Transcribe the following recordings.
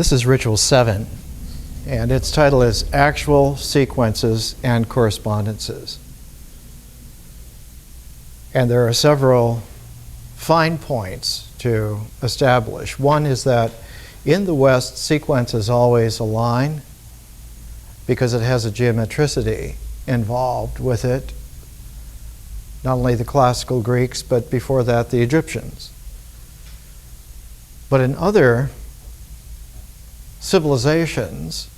This is Ritual 7, and its title is Actual Sequences and Correspondences. And there are several fine points to establish. One is that in the West, sequences always align because it has a geometricity involved with it. Not only the classical Greeks, but before that, the Egyptians. But in other civilizations,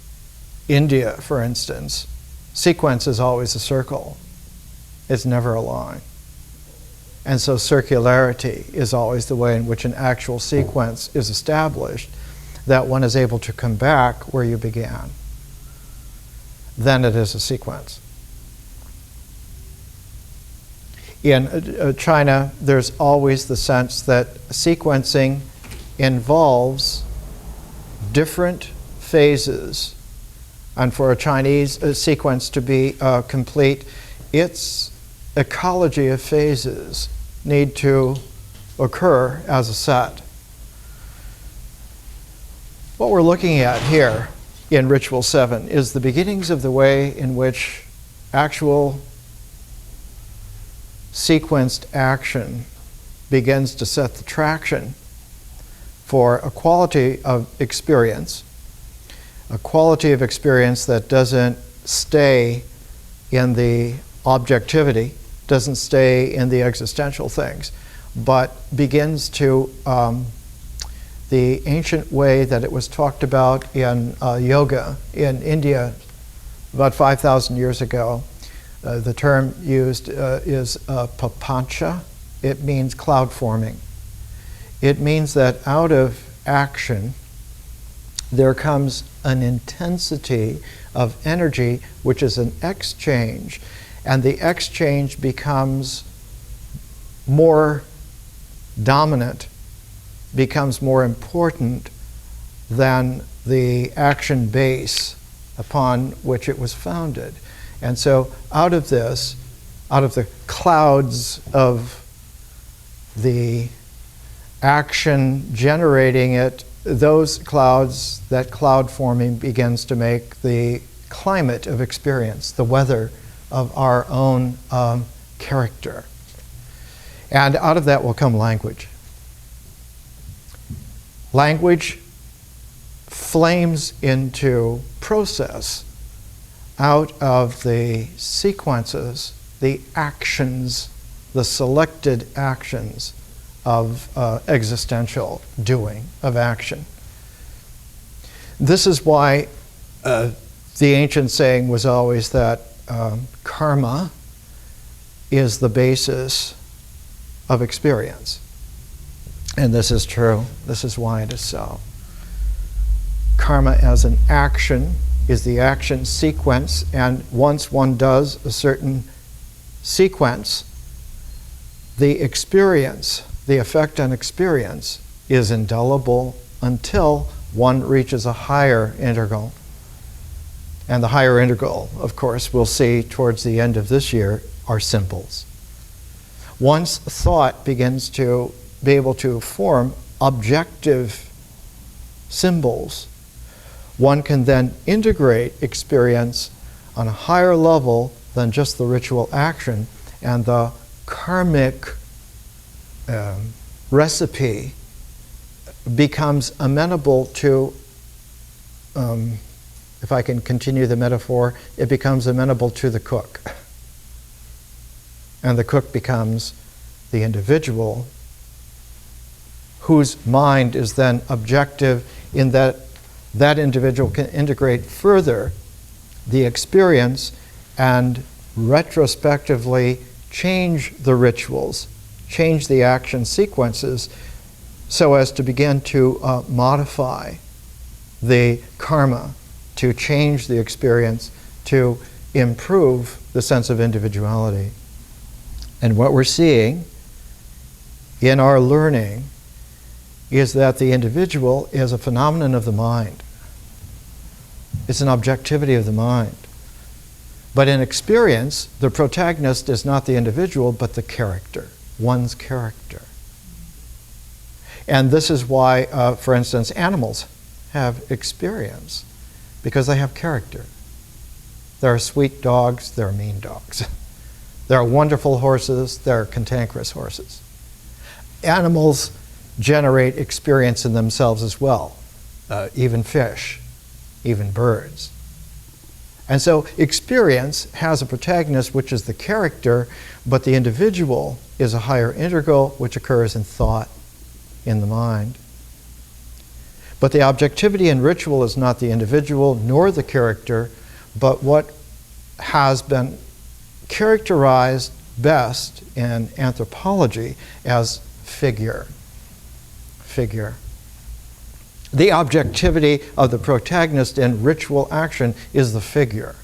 India, for instance, sequence is always a circle. It's never a line. And so circularity is always the way in which an actual sequence is established, that one is able to come back where you began. Then it is a sequence. In China, there's always the sense that sequencing involves different phases. And for a Chinese sequence to be complete, its ecology of phases need to occur as a set. What we're looking at here in Ritual 7 is the beginnings of the way in which actual sequenced action begins to set the traction for a quality of experience that doesn't stay in the objectivity, doesn't stay in the existential things, but begins to the ancient way that it was talked about in yoga in India about 5,000 years ago. The term used is papancha. It means cloud forming. It means that out of action there comes an intensity of energy, which is an exchange, and the exchange becomes more dominant, becomes more important than the action base upon which it was founded. And so out of this, out of the clouds of the action generating it, those clouds, that cloud forming begins to make the climate of experience, the weather of our own character. And out of that will come language. Language flames into process out of the sequences, the actions, the selected actions of existential doing, of action. This is why the ancient saying was always that karma is the basis of experience. And this is true. This is why it is so. Karma as an action is the action sequence, and once one does a certain sequence, the experience, the effect on experience is indelible until one reaches a higher integral. And the higher integral, of course, we'll see towards the end of this year, are symbols. Once thought begins to be able to form objective symbols, one can then integrate experience on a higher level than just the ritual action, and the karmic recipe becomes amenable to, if I can continue the metaphor, it becomes amenable to the cook. And the cook becomes the individual whose mind is then objective, in that that individual can integrate further the experience and retrospectively change the rituals, change the action sequences, so as to begin to modify the karma, to change the experience, to improve the sense of individuality. And what we're seeing in our learning is that the individual is a phenomenon of the mind. It's an objectivity of the mind. But in experience, the protagonist is not the individual, but the character, one's character. And this is why, for instance, animals have experience because they have character. There are sweet dogs, there are mean dogs. There are wonderful horses, there are cantankerous horses. Animals generate experience in themselves as well, even fish, even birds. And so experience has a protagonist, which is the character, but the individual is a higher integral, which occurs in thought, in the mind. But the objectivity in ritual is not the individual nor the character, but what has been characterized best in anthropology as figure. Figure. The objectivity of the protagonist in ritual action is the figure.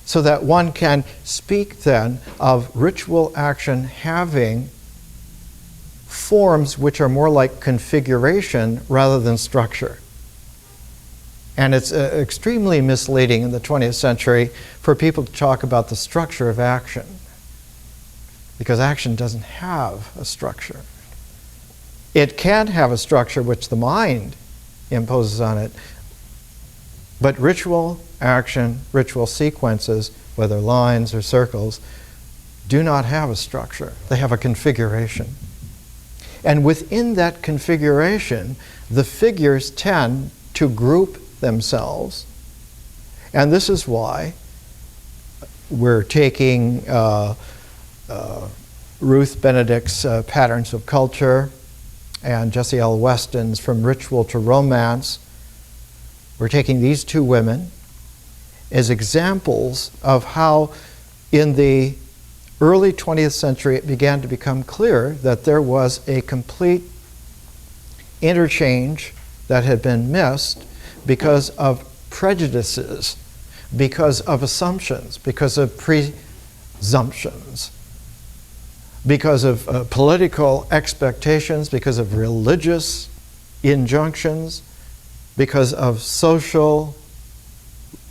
So that one can speak then of ritual action having forms which are more like configuration rather than structure. And it's extremely misleading in the 20th century for people to talk about the structure of action, because action doesn't have a structure. It can have a structure which the mind imposes on it, but ritual action, ritual sequences, whether lines or circles, do not have a structure. They have a configuration. And within that configuration, the figures tend to group themselves. And this is why we're taking Ruth Benedict's Patterns of Culture and Jessie L. Weston's From Ritual to Romance. We're taking these two women as examples of how in the early 20th century it began to become clear that there was a complete interchange that had been missed because of prejudices, because of assumptions, because of presumptions, because of political expectations, because of religious injunctions, because of social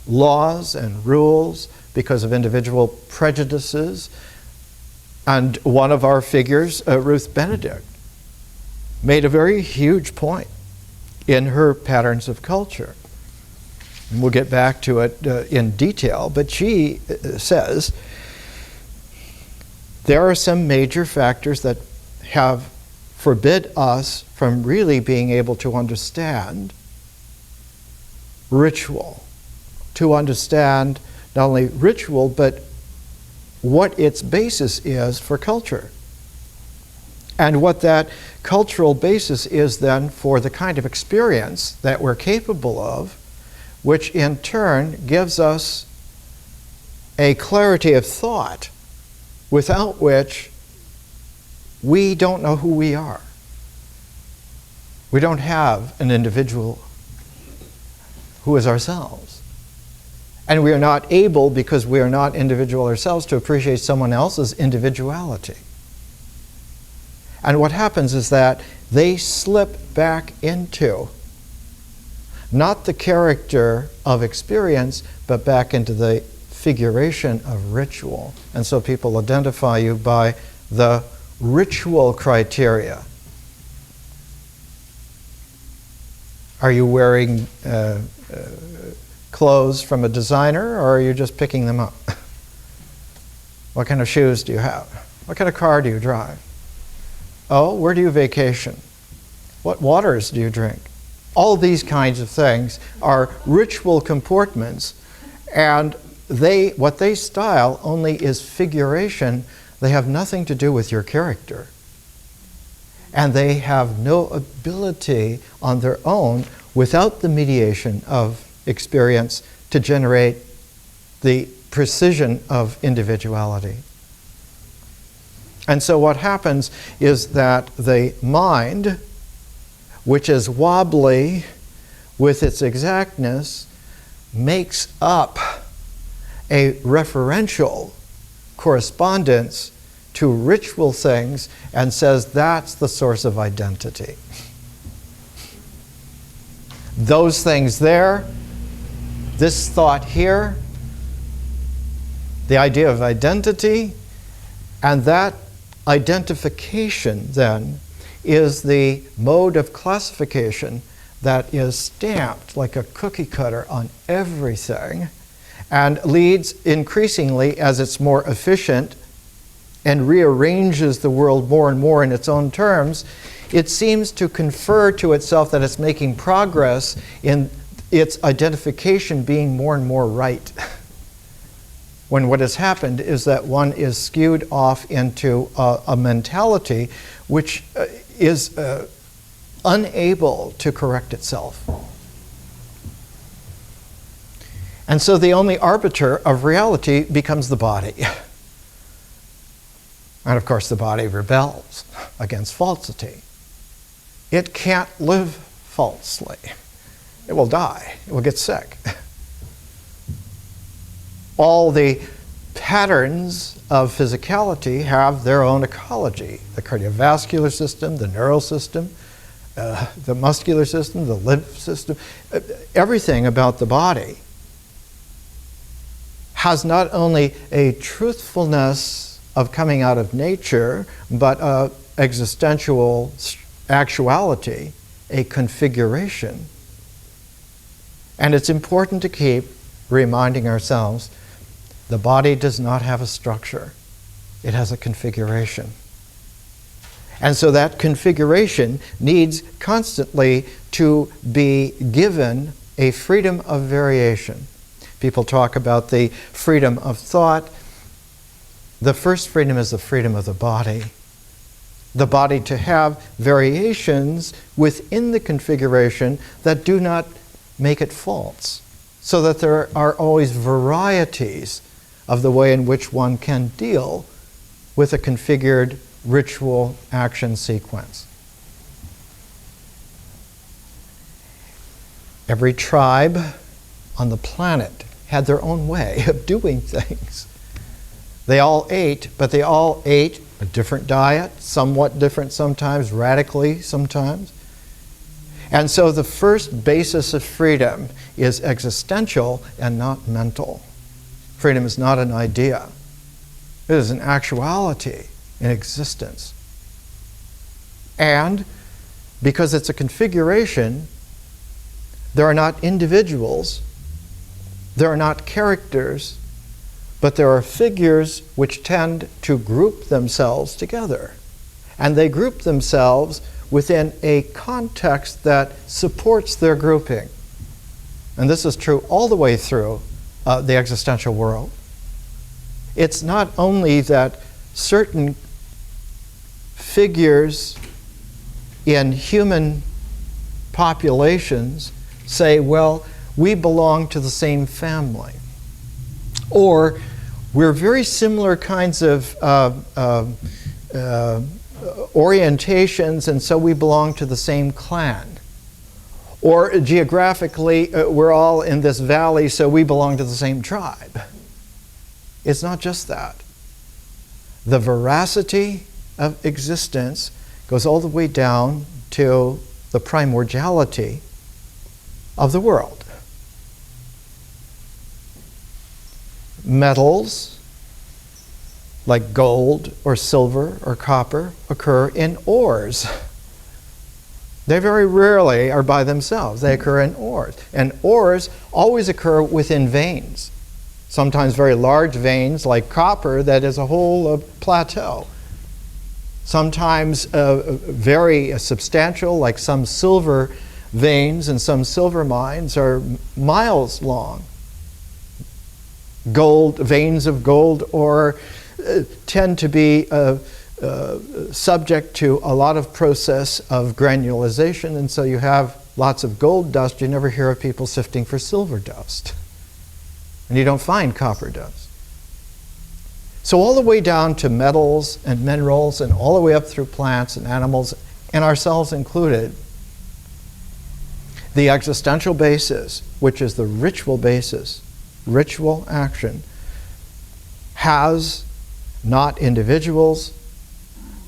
laws and rules, because of individual prejudices. And one of our figures, Ruth Benedict, made a very huge point in her Patterns of Culture. And we'll get back to it in detail, but she says there are some major factors that have forbid us from really being able to understand ritual, to understand not only ritual, but what its basis is for culture. And what that cultural basis is then for the kind of experience that we're capable of, which in turn gives us a clarity of thought without which we don't know who we are. We don't have an individual who is ourselves. And we are not able, because we are not individual ourselves, to appreciate someone else's individuality. And what happens is that they slip back into not the character of experience, but back into the figuration of ritual. And so people identify you by the ritual criteria. Are you wearing clothes from a designer, or are you just picking them up? What kind of shoes do you have? What kind of car do you drive? Oh, where do you vacation? What waters do you drink? All these kinds of things are ritual comportments, and what they style only is figuration. They have nothing to do with your character. And they have no ability on their own, without the mediation of experience, to generate the precision of individuality. And so what happens is that the mind, which is wobbly with its exactness, makes up a referential correspondence to ritual things and says that's the source of identity. Those things there, this thought here, the idea of identity, and that identification then is the mode of classification that is stamped like a cookie cutter on everything and leads increasingly, as it's more efficient and rearranges the world more and more in its own terms, it seems to confer to itself that it's making progress in its identification being more and more right. When what has happened is that one is skewed off into a mentality which is unable to correct itself. And so the only arbiter of reality becomes the body. And of course the body rebels against falsity. It can't live falsely. It will die. It will get sick. All the patterns of physicality have their own ecology. The cardiovascular system, the neural system, the muscular system, the lymph system, everything about the body has not only a truthfulness of coming out of nature, but an existential actuality, a configuration. And it's important to keep reminding ourselves the body does not have a structure. It has a configuration. And so that configuration needs constantly to be given a freedom of variation. People talk about the freedom of thought. The first freedom is the freedom of the body. The body to have variations within the configuration that do not make it false, so that there are always varieties of the way in which one can deal with a configured ritual action sequence. Every tribe on the planet had their own way of doing things. They all ate, but they all ate a different diet, somewhat different sometimes, radically sometimes. And so the first basis of freedom is existential and not mental. Freedom is not an idea. It is an actuality in existence. And because it's a configuration, there are not individuals, there are not characters, but there are figures which tend to group themselves together. And they group themselves within a context that supports their grouping. And this is true all the way through the existential world. It's not only that certain figures in human populations say, well, we belong to the same family. Or we're very similar kinds of orientations, and so we belong to the same clan. Or geographically, we're all in this valley, so we belong to the same tribe. It's not just that. The veracity of existence goes all the way down to the primordiality of the world. Metals, like gold or silver or copper, occur in ores. They very rarely are by themselves. They occur in ores. And ores always occur within veins. Sometimes very large veins, like copper, that is a whole plateau. Sometimes very substantial, like some silver veins and some silver mines are miles long. Gold, veins of gold ore tend to be subject to a lot of process of granulization, and so you have lots of gold dust. You never hear of people sifting for silver dust. And you don't find copper dust. So all the way down to metals and minerals and all the way up through plants and animals, and ourselves included, the existential basis, which is the ritual basis, ritual action, has not individuals,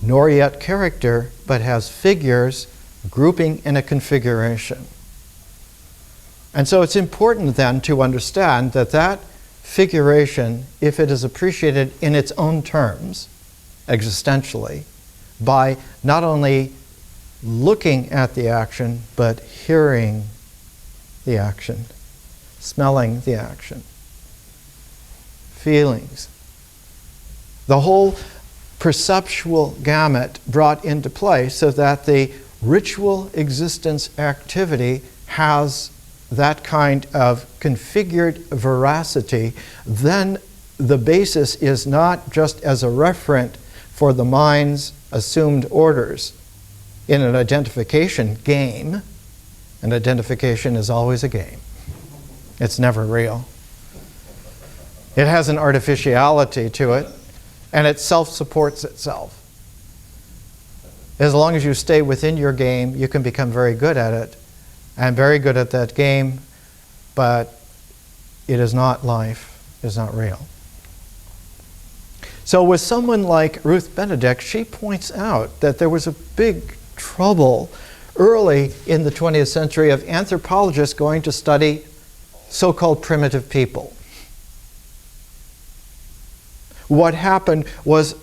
nor yet character, but has figures grouping in a configuration. And so it's important then to understand that that figuration, if it is appreciated in its own terms, existentially, by not only looking at the action, but hearing the action, smelling the action, feelings. The whole perceptual gamut brought into play so that the ritual existence activity has that kind of configured veracity. Then the basis is not just as a referent for the mind's assumed orders in an identification game. An identification is always a game. It's never real. It has an artificiality to it, and it self-supports itself. As long as you stay within your game, you can become very good at it, and very good at that game, but it is not life, it is not real. So with someone like Ruth Benedict, she points out that there was a big trouble early in the 20th century of anthropologists going to study so-called primitive people. What happened was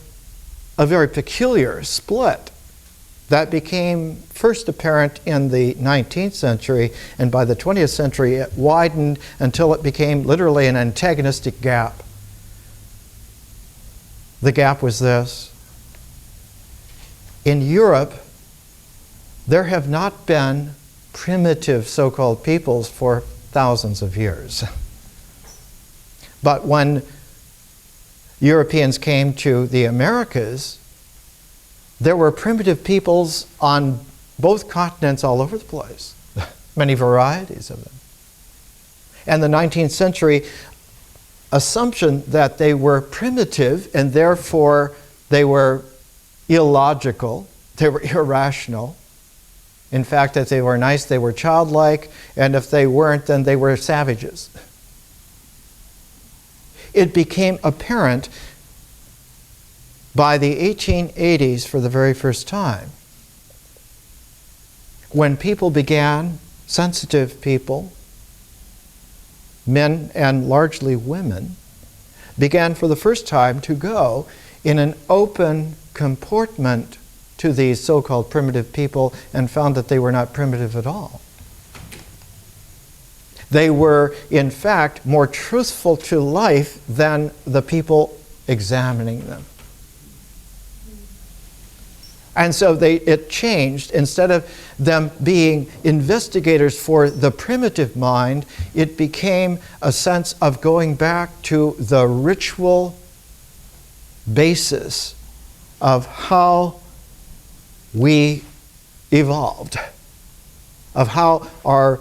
a very peculiar split that became first apparent in the 19th century, and by the 20th century it widened until it became literally an antagonistic gap. The gap was this. In Europe, there have not been primitive so-called peoples for thousands of years. But when Europeans came to the Americas, there were primitive peoples on both continents all over the place, many varieties of them. And the 19th century assumption that they were primitive and therefore they were illogical, they were irrational. In fact, if they were nice, they were childlike, and if they weren't, then they were savages. It became apparent by the 1880s for the very first time, when people began, sensitive people, men and largely women, began for the first time to go in an open comportment to these so-called primitive people and found that they were not primitive at all. They were, in fact, more truthful to life than the people examining them. And so it changed. Instead of them being investigators for the primitive mind, it became a sense of going back to the ritual basis of how we evolved, of how our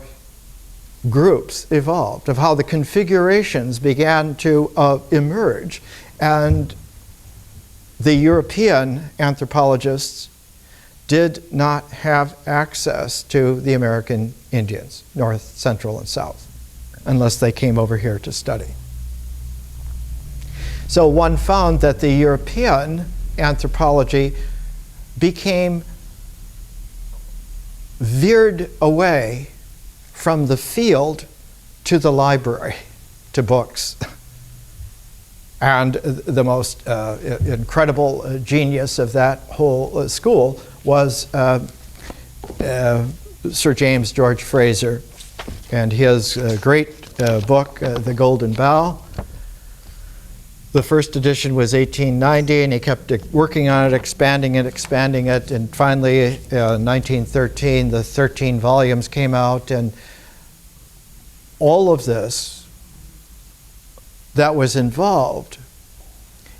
groups evolved, of how the configurations began to emerge. And the European anthropologists did not have access to the American Indians, North, Central, and South, unless they came over here to study. So one found that the European anthropology became veered away from the field to the library, to books. And the most incredible genius of that whole school was Sir James George Fraser and his great book, The Golden Bough. The first edition was 1890, and he kept working on it, expanding it, and finally, 1913, the 13 volumes came out, and all of this that was involved,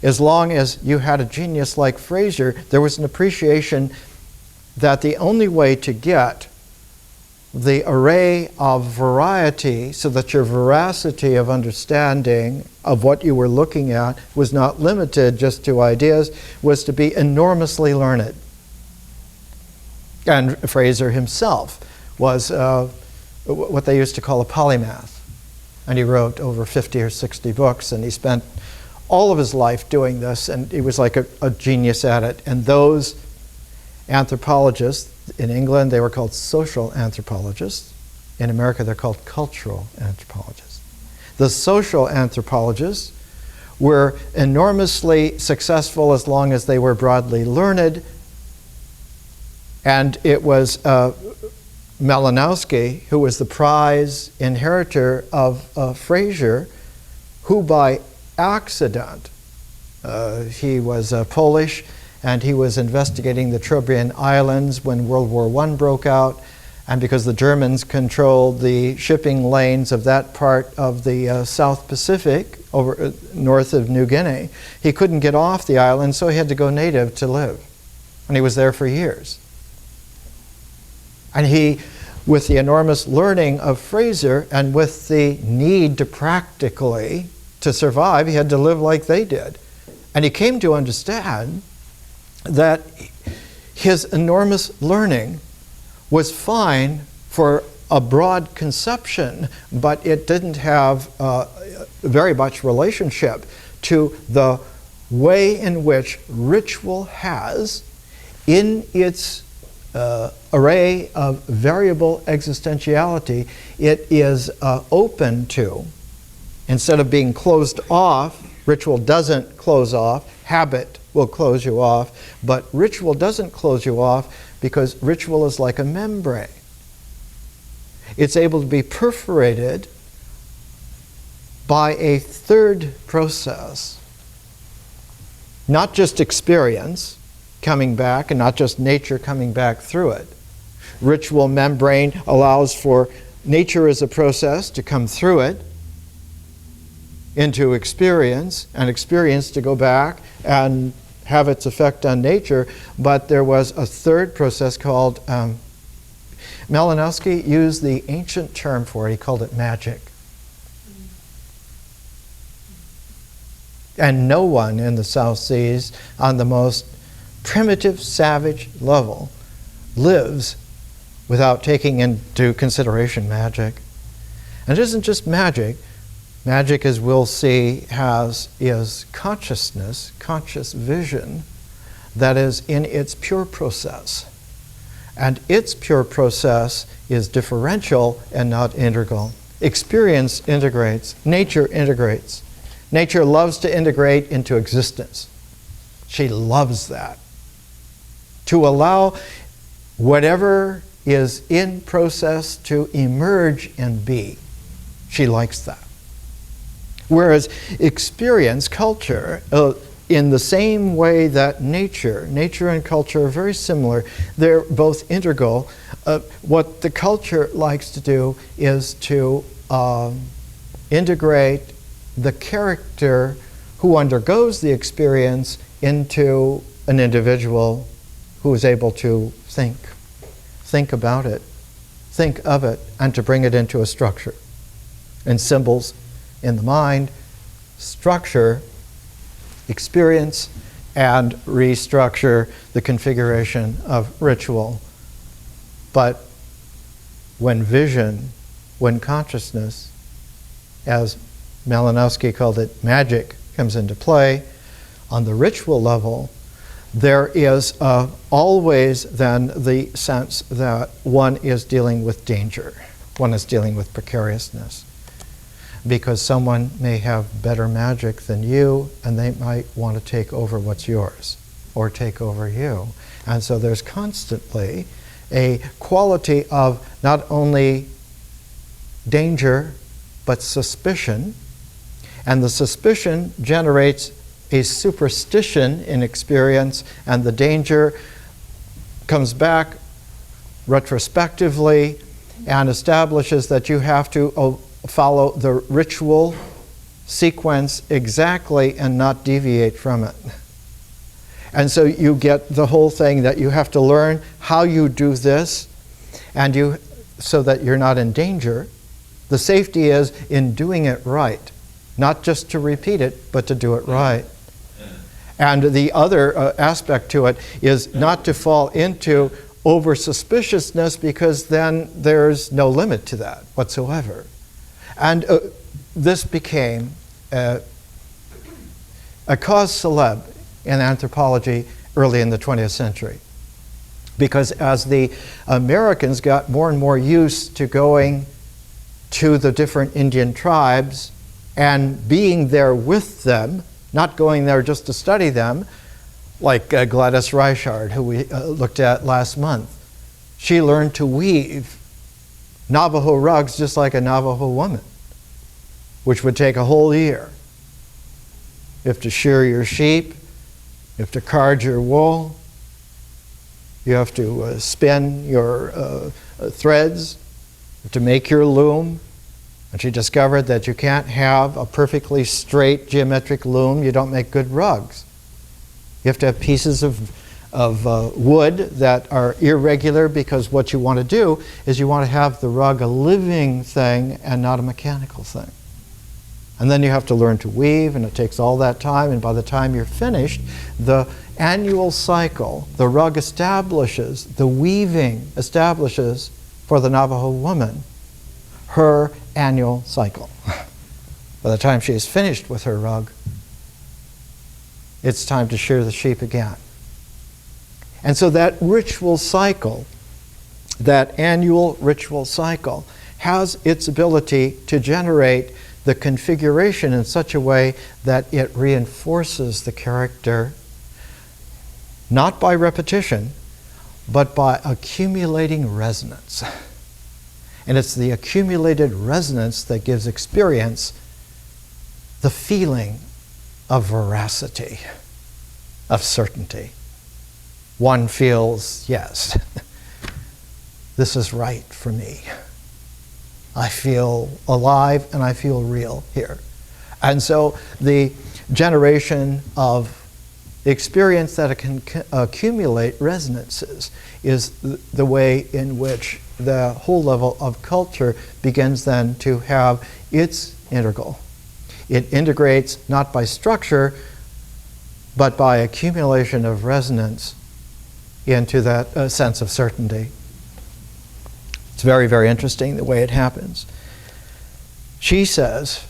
as long as you had a genius like Fraser, there was an appreciation that the only way to get the array of variety so that your veracity of understanding of what you were looking at was not limited just to ideas, was to be enormously learned. And Fraser himself was what they used to call a polymath. And he wrote over 50 or 60 books, and he spent all of his life doing this, and he was like a genius at it. And those anthropologists, in England they were called social anthropologists. In America they're called cultural anthropologists. The social anthropologists were enormously successful as long as they were broadly learned, And it was Malinowski, who was the prize inheritor of Fraser, who by accident, he was Polish, and he was investigating the Trobriand Islands when World War I broke out, and because the Germans controlled the shipping lanes of that part of the South Pacific, over north of New Guinea, he couldn't get off the island, so he had to go native to live. And he was there for years. And he, with the enormous learning of Fraser and with the need to practically, to survive, he had to live like they did. And he came to understand that his enormous learning was fine for a broad conception, but it didn't have very much relationship to the way in which ritual has, in its array of variable existentiality, it is open to, instead of being closed off. Ritual doesn't close off. Habit will close you off, but ritual doesn't close you off because ritual is like a membrane. It's able to be perforated by a third process, not just experience coming back and not just nature coming back through it. Ritual membrane allows for nature as a process to come through it into experience, and experience to go back and have its effect on nature. But there was a third process called, Malinowski used the ancient term for it, he called it magic. And no one in the South Seas, on the most primitive, savage level, lives without taking into consideration magic. And it isn't just magic. Magic, as we'll see, is consciousness, conscious vision, that is in its pure process. And its pure process is differential and not integral. Experience integrates, nature integrates. Nature loves to integrate into existence. She loves that. To allow whatever is in process to emerge and be. She likes that. Whereas experience, culture, in the same way that nature and culture are very similar, they're both integral. What the culture likes to do is to integrate the character who undergoes the experience into an individual who is able to think about it, think of it, and to bring it into a structure. And symbols in the mind, structure, experience, and restructure the configuration of ritual. But when vision, when consciousness, as Malinowski called it, magic, comes into play, on the ritual level, there is always then the sense that one is dealing with danger, one is dealing with precariousness. Because someone may have better magic than you, and they might want to take over what's yours, or take over you. And so there's constantly a quality of not only danger, but suspicion. And the suspicion generates a superstition in experience, and the danger comes back retrospectively and establishes that you have to follow the ritual sequence exactly and not deviate from it. And so you get the whole thing that you have to learn how you do this, and so that you're not in danger. The safety is in doing it right, not just to repeat it, but to do it right. And the other aspect to it is not to fall into over-suspiciousness, because then there's no limit to that whatsoever. And this became a cause célèbre in anthropology early in the 20th century. Because as the Americans got more and more used to going to the different Indian tribes and being there with them, not going there just to study them, like Gladys Reichard, who we looked at last month, She learned to weave Navajo rugs just like a Navajo woman, which would take a whole year. You have to shear your sheep, you have to card your wool, you have to spin your threads, you have to make your loom. And she discovered that you can't have a perfectly straight geometric loom. You don't make good rugs. You have to have pieces of wood that are irregular, because what you want to do is you want to have the rug a living thing and not a mechanical thing. And then you have to learn to weave, and it takes all that time, and by the time you're finished, the annual cycle, the rug establishes, the weaving establishes for the Navajo woman her annual cycle. By the time she is finished with her rug, it's time to shear the sheep again. And so that ritual cycle, that annual ritual cycle, has its ability to generate the configuration in such a way that it reinforces the character, not by repetition, but by accumulating resonance. And it's the accumulated resonance that gives experience the feeling of veracity, of certainty. One feels, yes, this is right for me. I feel alive and I feel real here. And so the generation of experience that it can accumulate resonances is the way in which the whole level of culture begins then to have its integral. It integrates not by structure, but by accumulation of resonance into that sense of certainty. It's very, very interesting the way it happens. She says,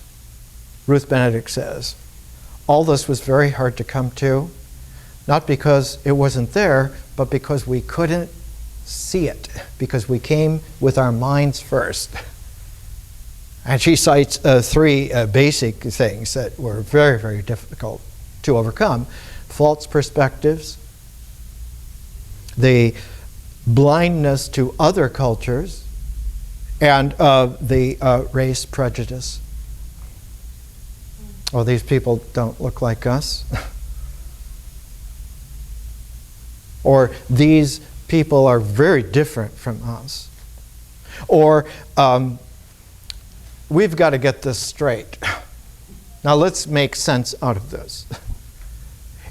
Ruth Benedict says, all this was very hard to come to, not because it wasn't there, but because we couldn't see it, because we came with our minds first. And she cites three basic things that were very, very difficult to overcome. False perspectives, the blindness to other cultures, and the race prejudice. Oh, these people don't look like us. Or these people are very different from us. Or we've got to get this straight. Now let's make sense out of this.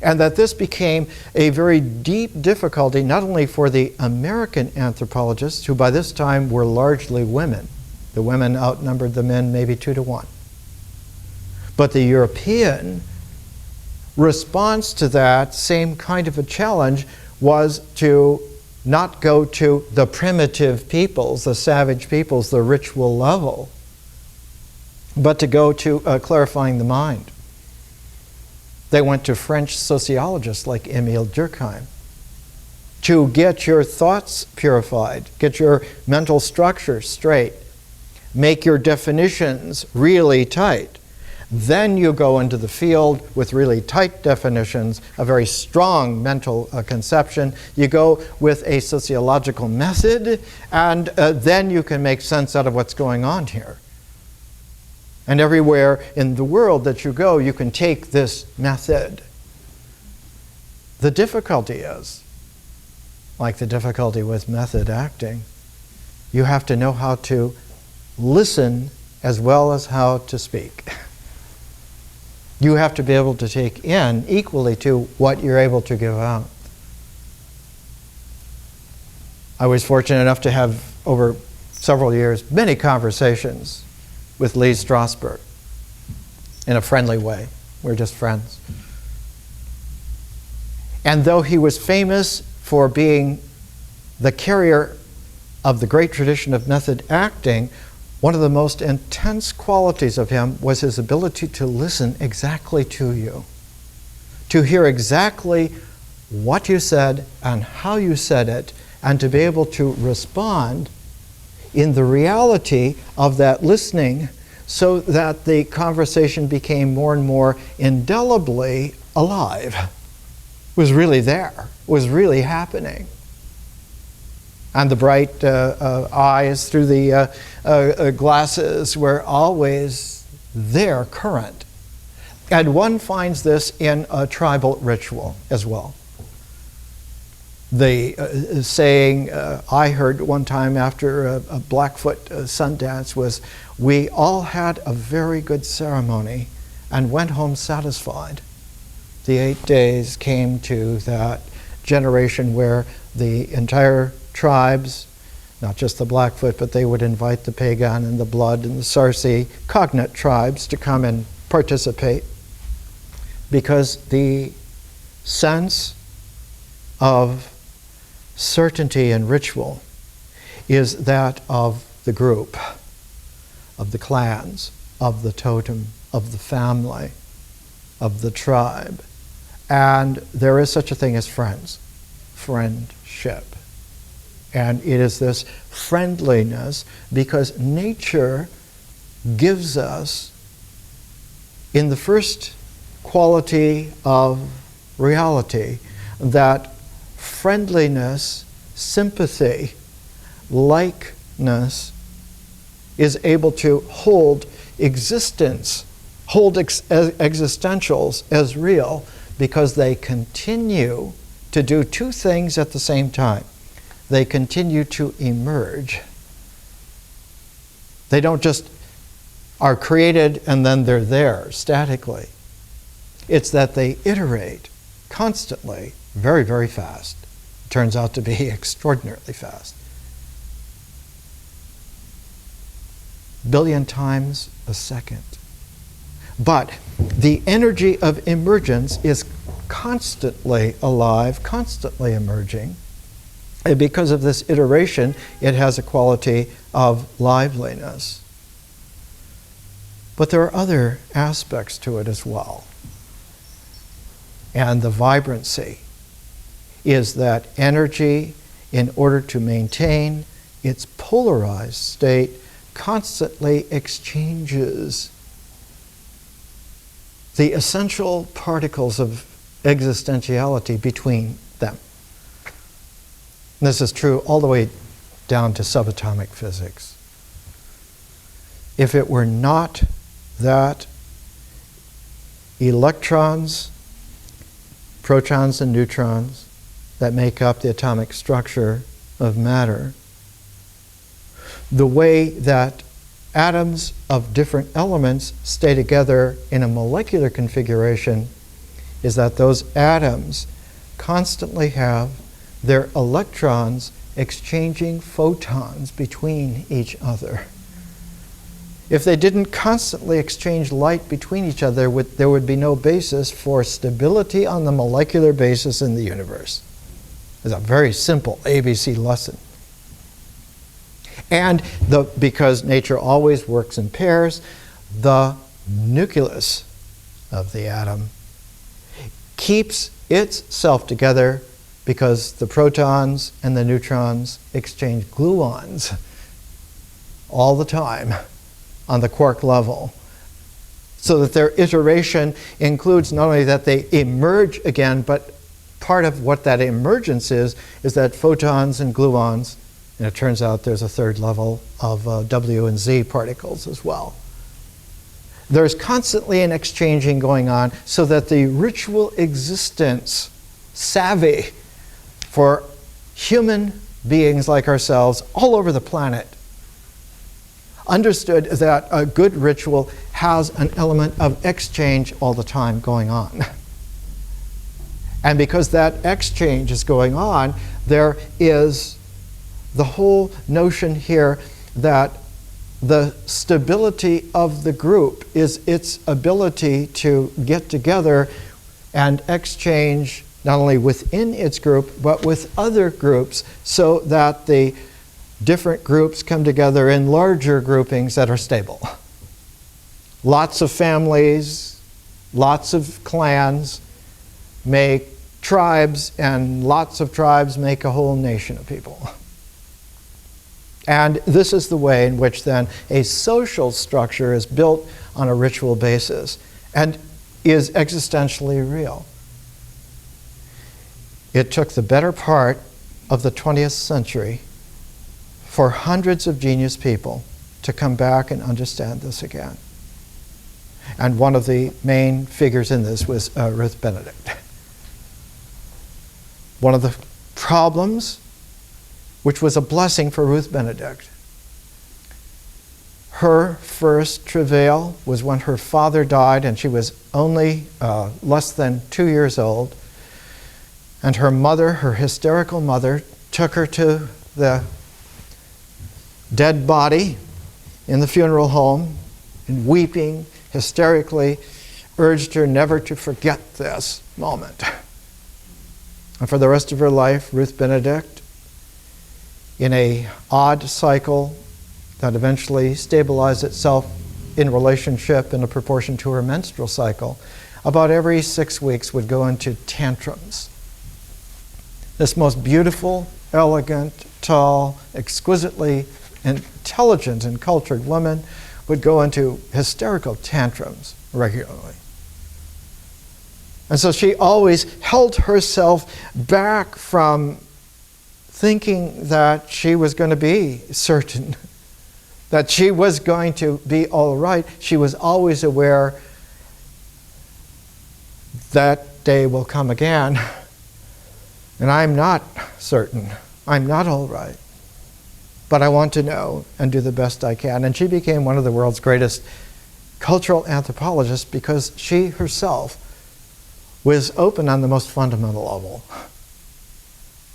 And that this became a very deep difficulty, not only for the American anthropologists, who by this time were largely women. The women outnumbered the men maybe 2 to 1. But the European response to that same kind of a challenge was to not go to the primitive peoples, the savage peoples, the ritual level, but to go to clarifying the mind. They went to French sociologists like Émile Durkheim to get your thoughts purified, get your mental structure straight, make your definitions really tight. Then you go into the field with really tight definitions, a very strong mental conception. You go with a sociological method, and then you can make sense out of what's going on here. And everywhere in the world that you go, you can take this method. The difficulty is, like the difficulty with method acting, you have to know how to listen as well as how to speak. You have to be able to take in equally to what you're able to give out. I was fortunate enough to have, over several years, many conversations with Lee Strasberg in a friendly way. We're just friends. And though he was famous for being the carrier of the great tradition of method acting, one of the most intense qualities of him was his ability to listen exactly to you, to hear exactly what you said and how you said it, and to be able to respond in the reality of that listening, so that the conversation became more and more indelibly alive. It was really there. It was really happening. And the bright eyes through the glasses were always there, current. And one finds this in a tribal ritual as well. The saying I heard one time after a Blackfoot Sundance was, "We all had a very good ceremony and went home satisfied." The 8 days came to that generation where the entire tribes, not just the Blackfoot, but they would invite the Pagan and the Blood and the Sarsi cognate tribes to come and participate, because the sense of certainty and ritual is that of the group, of the clans, of the totem, of the family, of the tribe. And there is such a thing as friendship. And it is this friendliness because nature gives us, in the first quality of reality, that friendliness, sympathy, likeness is able to hold existence, hold existentials as real, because they continue to do two things at the same time. They continue to emerge. They don't just are created and then they're there statically. It's that they iterate constantly, very, very fast. It turns out to be extraordinarily fast. Billion times a second. But the energy of emergence is constantly alive, constantly emerging. And because of this iteration, it has a quality of liveliness. But there are other aspects to it as well. And the vibrancy is that energy, in order to maintain its polarized state, constantly exchanges the essential particles of existentiality between them. And this is true all the way down to subatomic physics. If it were not that electrons, protons, and neutrons that make up the atomic structure of matter, the way that atoms of different elements stay together in a molecular configuration is that those atoms constantly have their electrons exchanging photons between each other. If they didn't constantly exchange light between each other, there would be no basis for stability on the molecular basis in the universe. It's a very simple ABC lesson. And because nature always works in pairs, the nucleus of the atom keeps itself together because the protons and the neutrons exchange gluons all the time on the quark level. So that their iteration includes not only that they emerge again, but part of what that emergence is that photons and gluons, and it turns out there's a third level of W and Z particles as well. There's constantly an exchanging going on so that the ritual existence savvy for human beings like ourselves all over the planet understood that a good ritual has an element of exchange all the time going on. And because that exchange is going on, there is the whole notion here that the stability of the group is its ability to get together and exchange not only within its group, but with other groups, so that the different groups come together in larger groupings that are stable. Lots of families, lots of clans make tribes, and lots of tribes make a whole nation of people. And this is the way in which then a social structure is built on a ritual basis and is existentially real. It took the better part of the 20th century for hundreds of genius people to come back and understand this again. And one of the main figures in this was Ruth Benedict. One of the problems, which was a blessing for Ruth Benedict, her first travail was when her father died, and she was only less than 2 years old. And her mother, her hysterical mother, took her to the dead body in the funeral home, and weeping hysterically urged her never to forget this moment. And for the rest of her life, Ruth Benedict, in an odd cycle that eventually stabilized itself in relationship in a proportion to her menstrual cycle, about every 6 weeks would go into tantrums. This most beautiful, elegant, tall, exquisitely intelligent and cultured woman would go into hysterical tantrums regularly. And so she always held herself back from thinking that she was going to be certain, that she was going to be all right. She was always aware that day will come again, and I'm not certain. I'm not all right. But I want to know and do the best I can. And she became one of the world's greatest cultural anthropologists because she herself was open on the most fundamental level.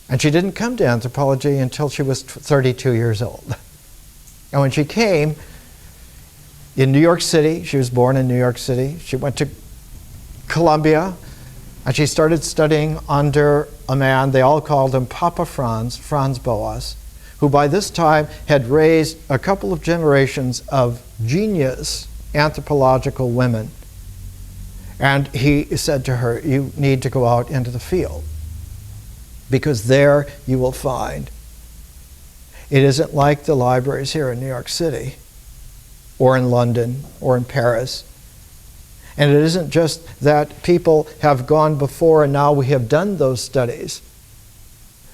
And she didn't come to anthropology until she was 32 years old. And when she came in New York City, she was born in New York City, she went to Columbia, and she started studying under a man, they all called him Papa Franz, Franz Boas, who by this time had raised a couple of generations of genius anthropological women. And he said to her, you need to go out into the field, because there you will find it isn't like the libraries here in New York City or in London or in Paris. And it isn't just that people have gone before and now we have done those studies.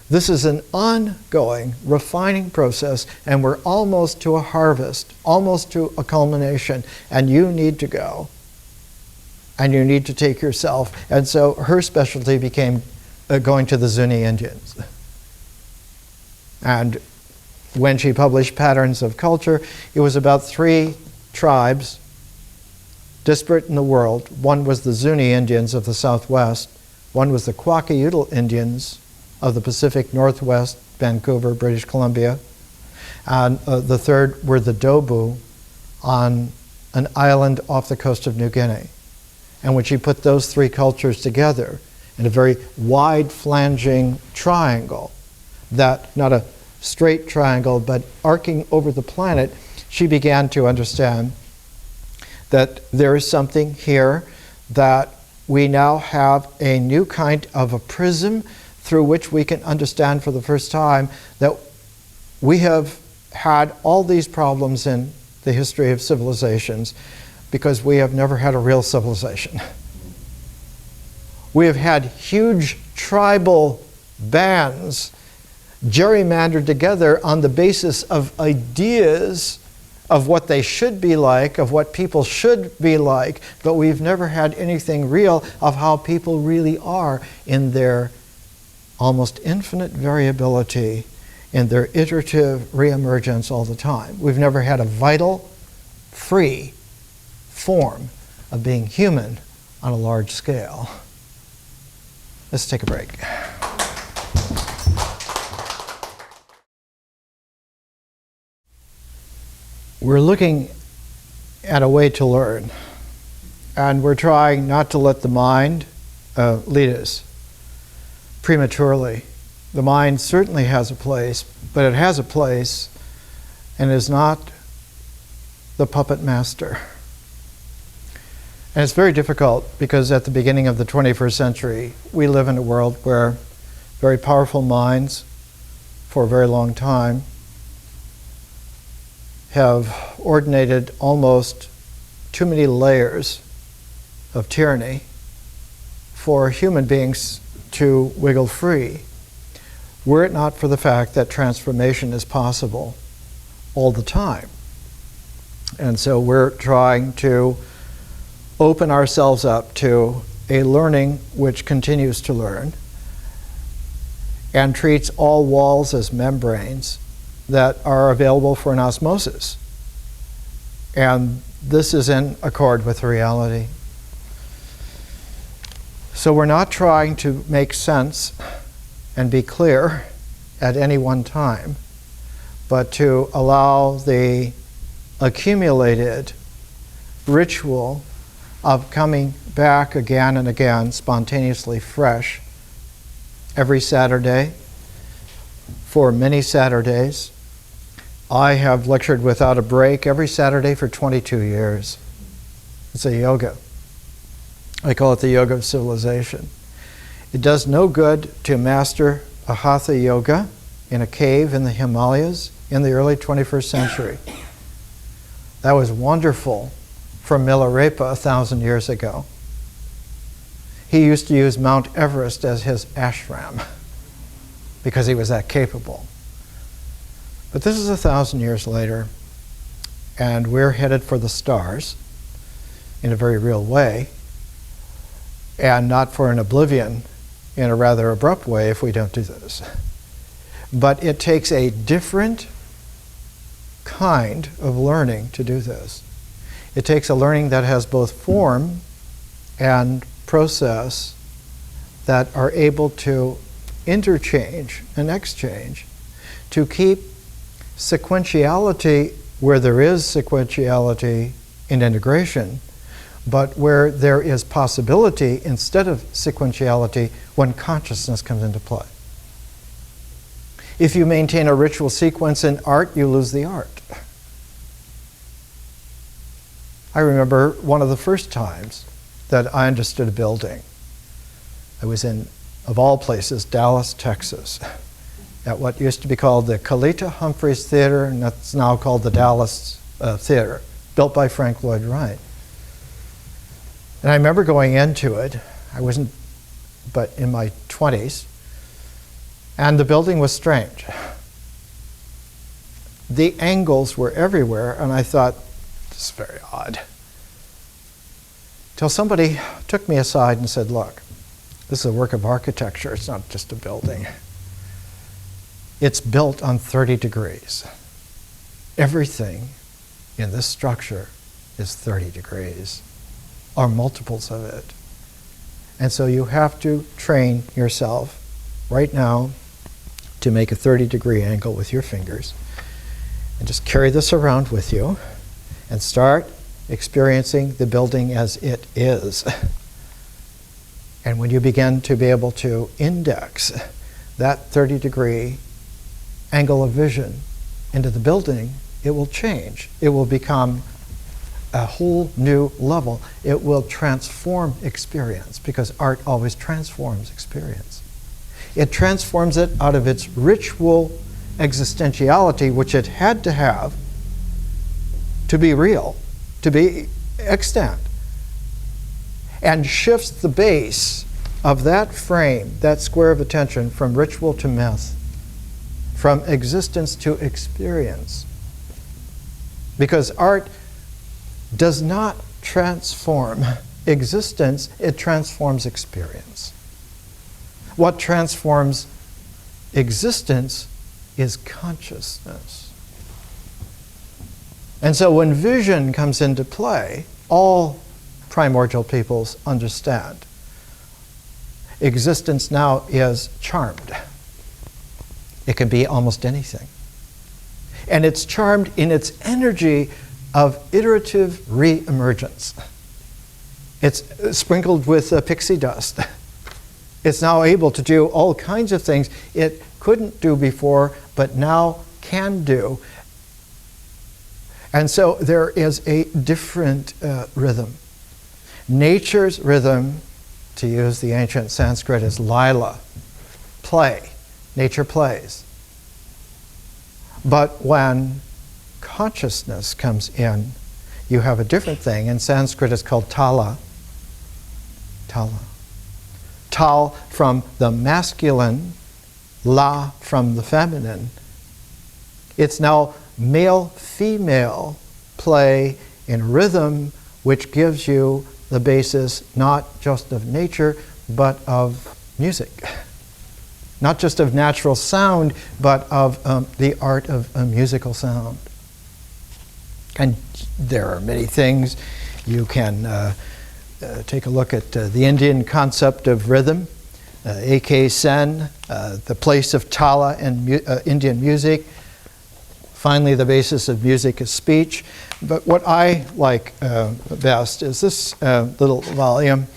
This is an ongoing refining process, and we're almost to a harvest, almost to a culmination, and you need to go. And you need to take yourself. And so her specialty became going to the Zuni Indians. And when she published Patterns of Culture, it was about 3 tribes disparate in the world. One was the Zuni Indians of the Southwest. One was the Kwakiutl Indians of the Pacific Northwest, Vancouver, British Columbia. And the third were the Dobu on an island off the coast of New Guinea. And when she put those 3 cultures together in a very wide flanging triangle, that not a straight triangle, but arcing over the planet, she began to understand that there is something here, that we now have a new kind of a prism through which we can understand for the first time that we have had all these problems in the history of civilizations because we have never had a real civilization. We have had huge tribal bands gerrymandered together on the basis of ideas of what they should be like, of what people should be like, but we've never had anything real of how people really are in their almost infinite variability, in their iterative reemergence all the time. We've never had a vital, free form of being human on a large scale. Let's take a break. We're looking at a way to learn, and we're trying not to let the mind lead us prematurely. The mind certainly has a place, but it has a place and is not the puppet master. And it's very difficult because at the beginning of the 21st century, we live in a world where very powerful minds for a very long time have ordinated almost too many layers of tyranny for human beings to wiggle free were it not for the fact that transformation is possible all the time. And so we're trying to open ourselves up to a learning which continues to learn and treats all walls as membranes that are available for an osmosis. And this is in accord with reality. So we're not trying to make sense and be clear at any one time, but to allow the accumulated ritual of coming back again and again, spontaneously fresh, every Saturday, for many Saturdays. I have lectured without a break every Saturday for 22 years. It's a yoga. I call it the yoga of civilization. It does no good to master a hatha yoga in a cave in the Himalayas in the early 21st century. That was wonderful for Milarepa 1,000 years ago. He used to use Mount Everest as his ashram because he was that capable. But this is 1,000 years later, and we're headed for the stars in a very real way, and not for an oblivion in a rather abrupt way if we don't do this. But it takes a different kind of learning to do this. It takes a learning that has both form and process that are able to interchange and exchange, to keep sequentiality where there is sequentiality in integration, but where there is possibility instead of sequentiality when consciousness comes into play. If you maintain a ritual sequence in art, you lose the art. I remember one of the first times that I understood a building. I was in, of all places, Dallas, Texas, at what used to be called the Kalita Humphreys Theater, and that's now called the Dallas Theater, built by Frank Lloyd Wright. And I remember going into it, I wasn't but in my 20s, and the building was strange. The angles were everywhere, and I thought, this is very odd. Till somebody took me aside and said, look, this is a work of architecture, it's not just a building. It's built on 30 degrees. Everything in this structure is 30 degrees, or multiples of it. And so you have to train yourself right now to make a 30-degree angle with your fingers. And just carry this around with you and start experiencing the building as it is. And when you begin to be able to index that 30-degree angle of vision into the building, it will change. It will become a whole new level. It will transform experience, because art always transforms experience. It transforms it out of its ritual existentiality, which it had to have to be real, to be extant, and shifts the base of that frame, that square of attention, from ritual to myth, from existence to experience. Because art does not transform existence, it transforms experience. What transforms existence is consciousness. And so when vision comes into play, all primordial peoples understand existence now is charmed. It can be almost anything. And it's charmed in its energy of iterative re-emergence. It's sprinkled with pixie dust. It's now able to do all kinds of things it couldn't do before, but now can do. And so there is a different rhythm. Nature's rhythm, to use the ancient Sanskrit, is lila, play. Nature plays. But when consciousness comes in, you have a different thing. In Sanskrit, it's called tala. Tala. Tal from the masculine la from the feminine. It's now male-female play in rhythm, which gives you the basis not just of nature, but of music. Not just of natural sound, but of the art of musical sound. And there are many things. You can take a look at the Indian concept of rhythm, A.K. Sen, the place of tala in Indian music. Finally, the basis of music is speech. But what I like best is this little volume.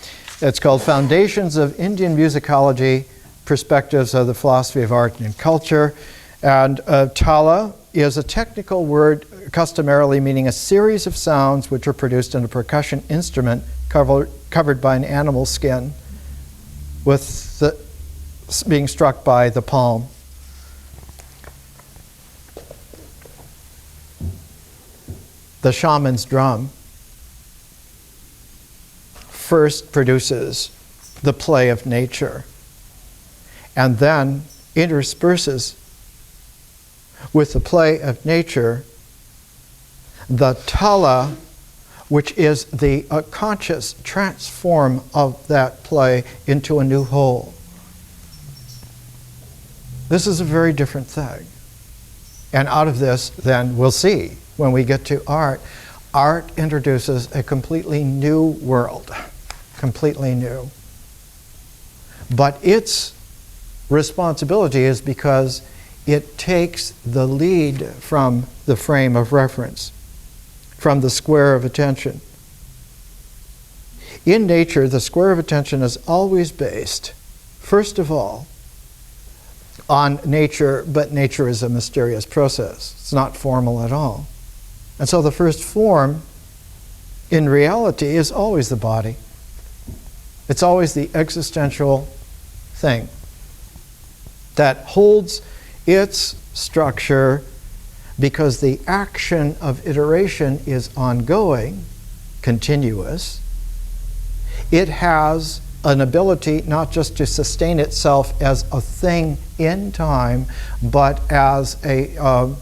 It's called Foundations of Indian Musicology, Perspectives of the Philosophy of Art and Culture. And tala is a technical word customarily meaning a series of sounds which are produced in a percussion instrument covered by an animal skin, with the being struck by the palm. The shaman's drum first produces the play of nature and then intersperses with the play of nature the tala, which is the conscious transform of that play into a new whole. This is a very different thing. And out of this, then, we'll see, when we get to art, art introduces a completely new world, completely new. But its responsibility is because it takes the lead from the frame of reference, from the square of attention. In nature, the square of attention is always based, first of all, on nature, but nature is a mysterious process. It's not formal at all. And so the first form, in reality, is always the body. It's always the existential thing that holds its structure because the action of iteration is ongoing, continuous. It has an ability not just to sustain itself as a thing in time, but as a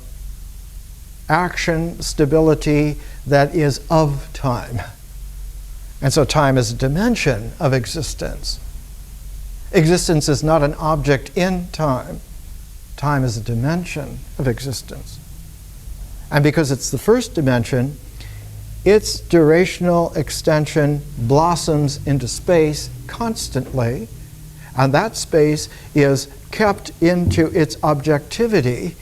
action stability that is of time. And so time is a dimension of existence. Existence is not an object in time. Time is a dimension of existence. And because it's the first dimension, its durational extension blossoms into space constantly, and that space is kept into its objectivity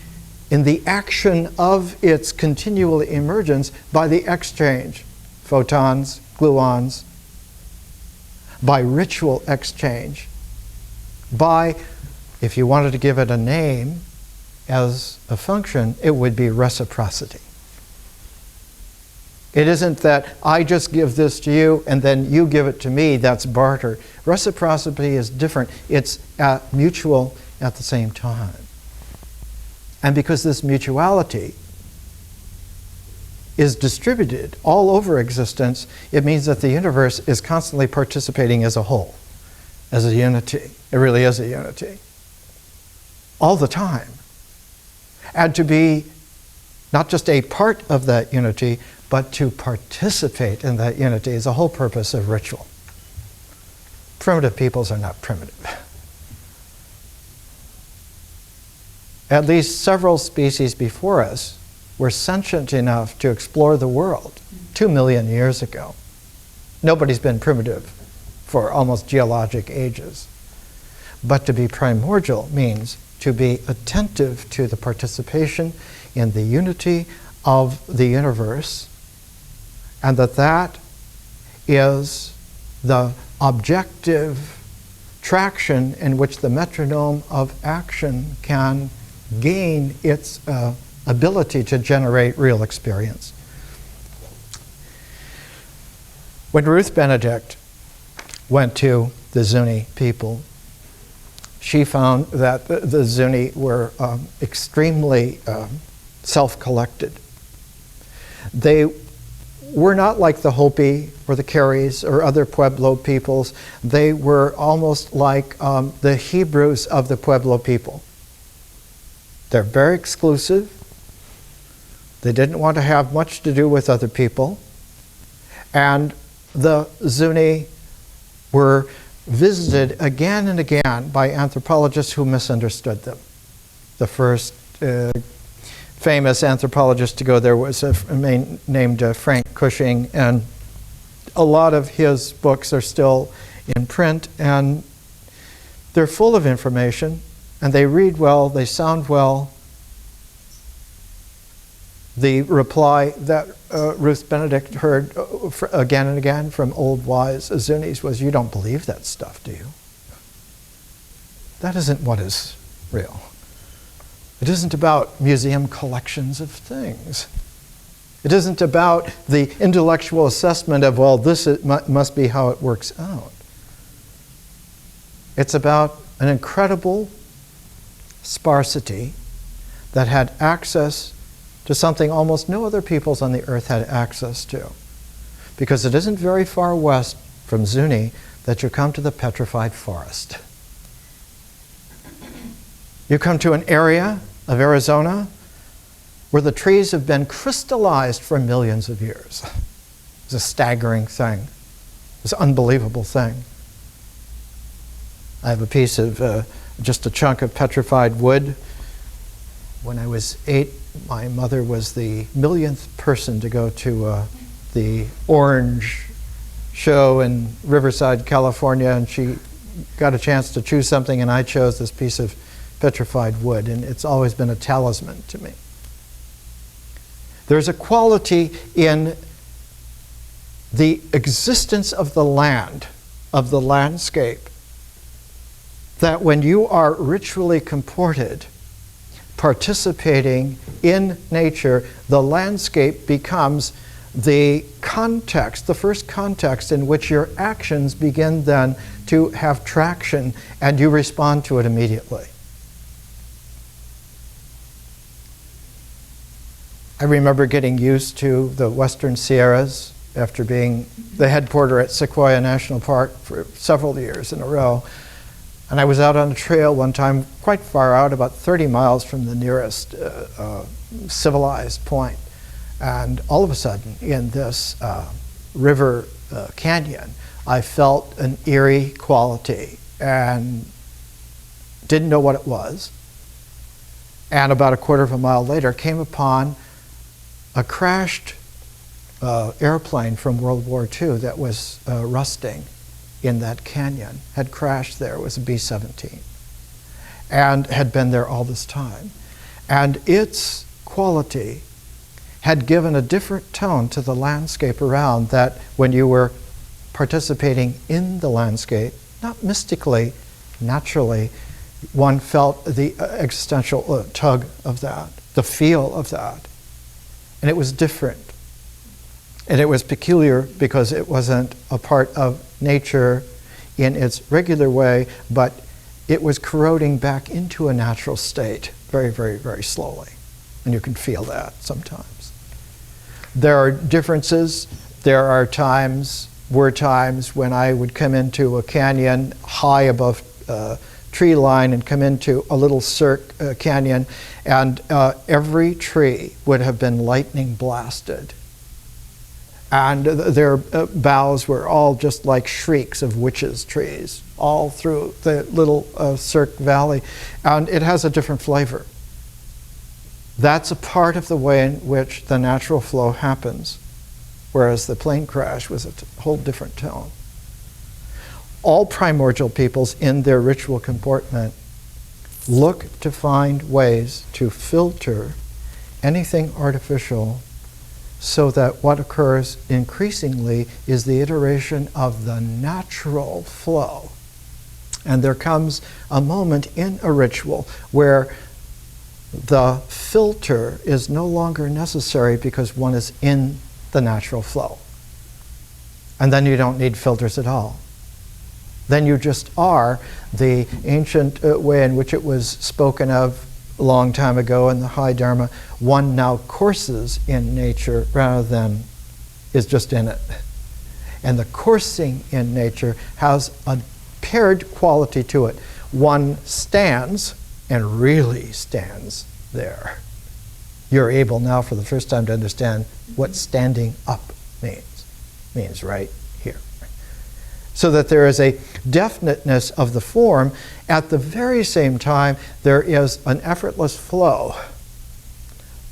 in the action of its continual emergence by the exchange, photons, gluons, by ritual exchange, by, if you wanted to give it a name as a function, it would be reciprocity. It isn't that I just give this to you and then you give it to me, that's barter. Reciprocity is different. It's mutual at the same time. And because this mutuality is distributed all over existence, it means that the universe is constantly participating as a whole, as a unity. It really is a unity. All the time. And to be not just a part of that unity, but to participate in that unity is the whole purpose of ritual. Primitive peoples are not primitive. At least several species before us were sentient enough to explore the world 2 million years ago. Nobody's been primitive for almost geologic ages. But to be primordial means to be attentive to the participation in the unity of the universe, and that is the objective traction in which the metronome of action can gain its ability to generate real experience. When Ruth Benedict went to the Zuni people, she found that the Zuni were extremely self-collected. They were not like the Hopi or the Careys or other Pueblo peoples. They were almost like the Hebrews of the Pueblo people. They're very exclusive. They didn't want to have much to do with other people. And the Zuni were visited again and again by anthropologists who misunderstood them. The first famous anthropologist to go there was a man named Frank Cushing, and a lot of his books are still in print, and they're full of information, and they read well, they sound well. The reply that Ruth Benedict heard again and again from old wise Zunis was, "You don't believe that stuff, do you? That isn't what is real. It isn't about museum collections of things. It isn't about the intellectual assessment of, well, this must be how it works out. It's about an incredible sparsity that had access to something almost no other peoples on the earth had access to. Because it isn't very far west from Zuni that you come to the petrified forest. You come to an area of Arizona where the trees have been crystallized for millions of years. It's a staggering thing. It's an unbelievable thing. I have a piece of just a chunk of petrified wood. When I was 8, my mother was the millionth person to go to the Orange show in Riverside, California, and she got a chance to choose something, and I chose this piece of petrified wood, and it's always been a talisman to me. There's a quality in the existence of the land, of the landscape, that when you are ritually comported, participating in nature, the landscape becomes the context, the first context in which your actions begin then to have traction, and you respond to it immediately. I remember getting used to the Western Sierras after being the head porter at Sequoia National Park for several years in a row. And I was out on a trail one time, quite far out, about 30 miles from the nearest civilized point. And all of a sudden, in this river canyon, I felt an eerie quality and didn't know what it was. And about a quarter of a mile later, came upon a crashed airplane from World War II that was rusting in that canyon, had crashed there. It was a B-17, and had been there all this time. And its quality had given a different tone to the landscape around, that when you were participating in the landscape, not mystically, naturally, one felt the existential tug of that, the feel of that. And it was different. And it was peculiar because it wasn't a part of nature in its regular way, but it was corroding back into a natural state very, very, very slowly. And you can feel that sometimes. There are differences. There are times when I would come into a canyon high above tree line and come into a little cirque canyon, and every tree would have been lightning blasted. And their boughs were all just like shrieks of witches' trees, all through the little Cirque Valley. And it has a different flavor. That's a part of the way in which the natural flow happens, whereas the plane crash was a whole different tone. All primordial peoples in their ritual comportment look to find ways to filter anything artificial, so that what occurs increasingly is the iteration of the natural flow. And there comes a moment in a ritual where the filter is no longer necessary because one is in the natural flow. And then you don't need filters at all. Then you just are the ancient way in which it was spoken of a long time ago in the High Dharma. One now courses in nature rather than is just in it. And the coursing in nature has a paired quality to it. One stands, and really stands, there. You're able now for the first time to understand what standing up means right here. So that there is a definiteness of the form. At the very same time, there is an effortless flow.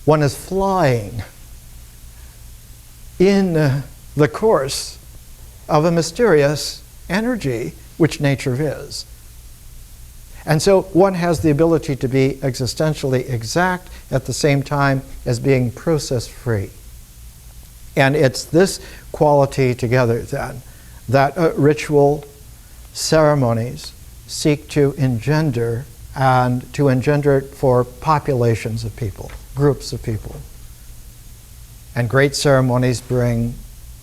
One is flying in the course of a mysterious energy, which nature is. And so one has the ability to be existentially exact at the same time as being process-free. And it's this quality together then that ritual ceremonies seek to engender, and to engender it for populations of people, groups of people. And great ceremonies bring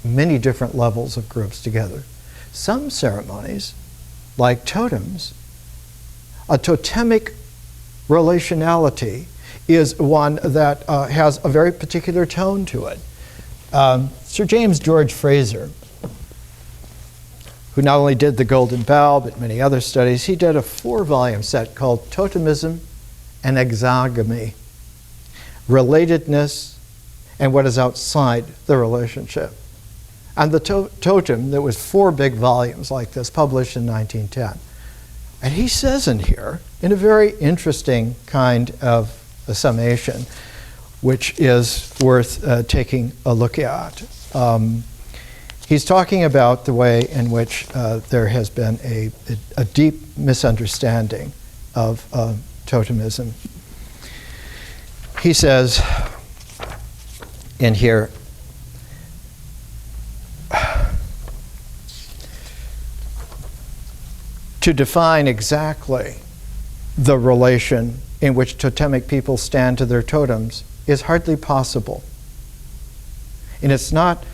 many different levels of groups together. Some ceremonies, like totems, a totemic relationality is one that has a very particular tone to it. Sir James George Fraser, who not only did the Golden Bough, but many other studies, he did a 4-volume set called Totemism and Exogamy, Relatedness and What is Outside the Relationship. And the totem, there was 4 big volumes like this, published in 1910. And he says in here, in a very interesting kind of a summation, which is worth taking a look at. He's talking about the way in which there has been a deep misunderstanding of totemism. He says in here, to define exactly the relation in which totemic people stand to their totems is hardly possible. And it's not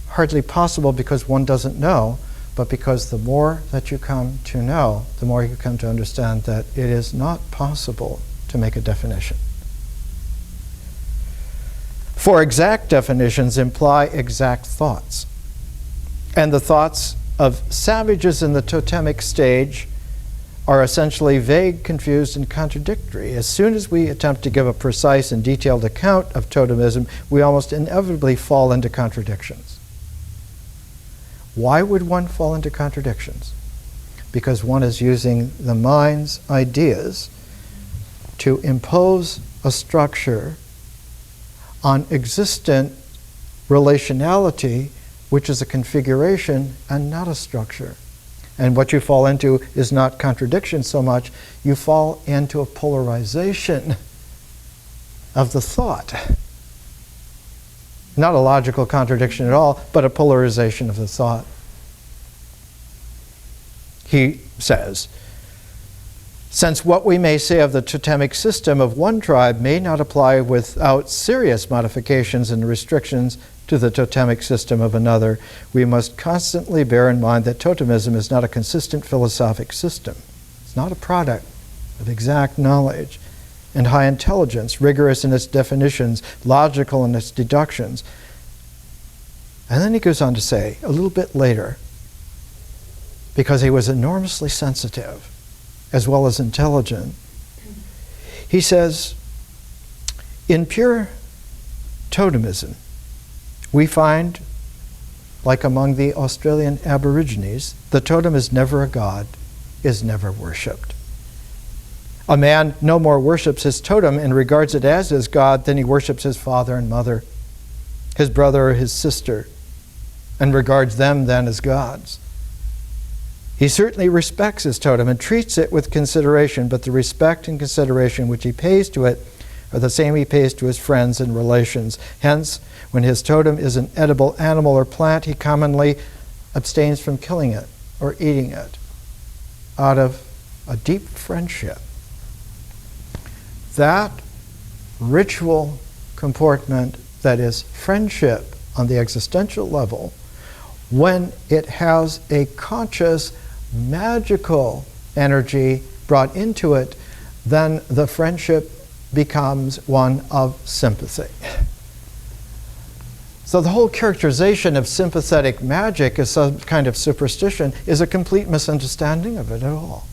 hardly possible because one doesn't know, but because the more that you come to know, the more you come to understand that it is not possible to make a definition. For exact definitions imply exact thoughts. And the thoughts of savages in the totemic stage are essentially vague, confused, and contradictory. As soon as we attempt to give a precise and detailed account of totemism, we almost inevitably fall into contradictions. Why would one fall into contradictions? Because one is using the mind's ideas to impose a structure on existent relationality, which is a configuration and not a structure. And what you fall into is not contradiction so much, you fall into a polarization of the thought. Not a logical contradiction at all, but a polarization of the thought. He says, since what we may say of the totemic system of one tribe may not apply without serious modifications and restrictions to the totemic system of another, we must constantly bear in mind that totemism is not a consistent philosophic system. It's not a product of exact knowledge and high intelligence, rigorous in its definitions, logical in its deductions. And then he goes on to say, a little bit later, because he was enormously sensitive as well as intelligent, he says, in pure totemism, we find, like among the Australian Aborigines, the totem is never a god, is never worshipped. A man no more worships his totem and regards it as his god than he worships his father and mother, his brother or his sister, and regards them then as gods. He certainly respects his totem and treats it with consideration, but the respect and consideration which he pays to it are the same he pays to his friends and relations. Hence, when his totem is an edible animal or plant, he commonly abstains from killing it or eating it out of a deep friendship. That ritual comportment that is friendship on the existential level, when it has a conscious, magical energy brought into it, then the friendship becomes one of sympathy. So the whole characterization of sympathetic magic as some kind of superstition is a complete misunderstanding of it at all.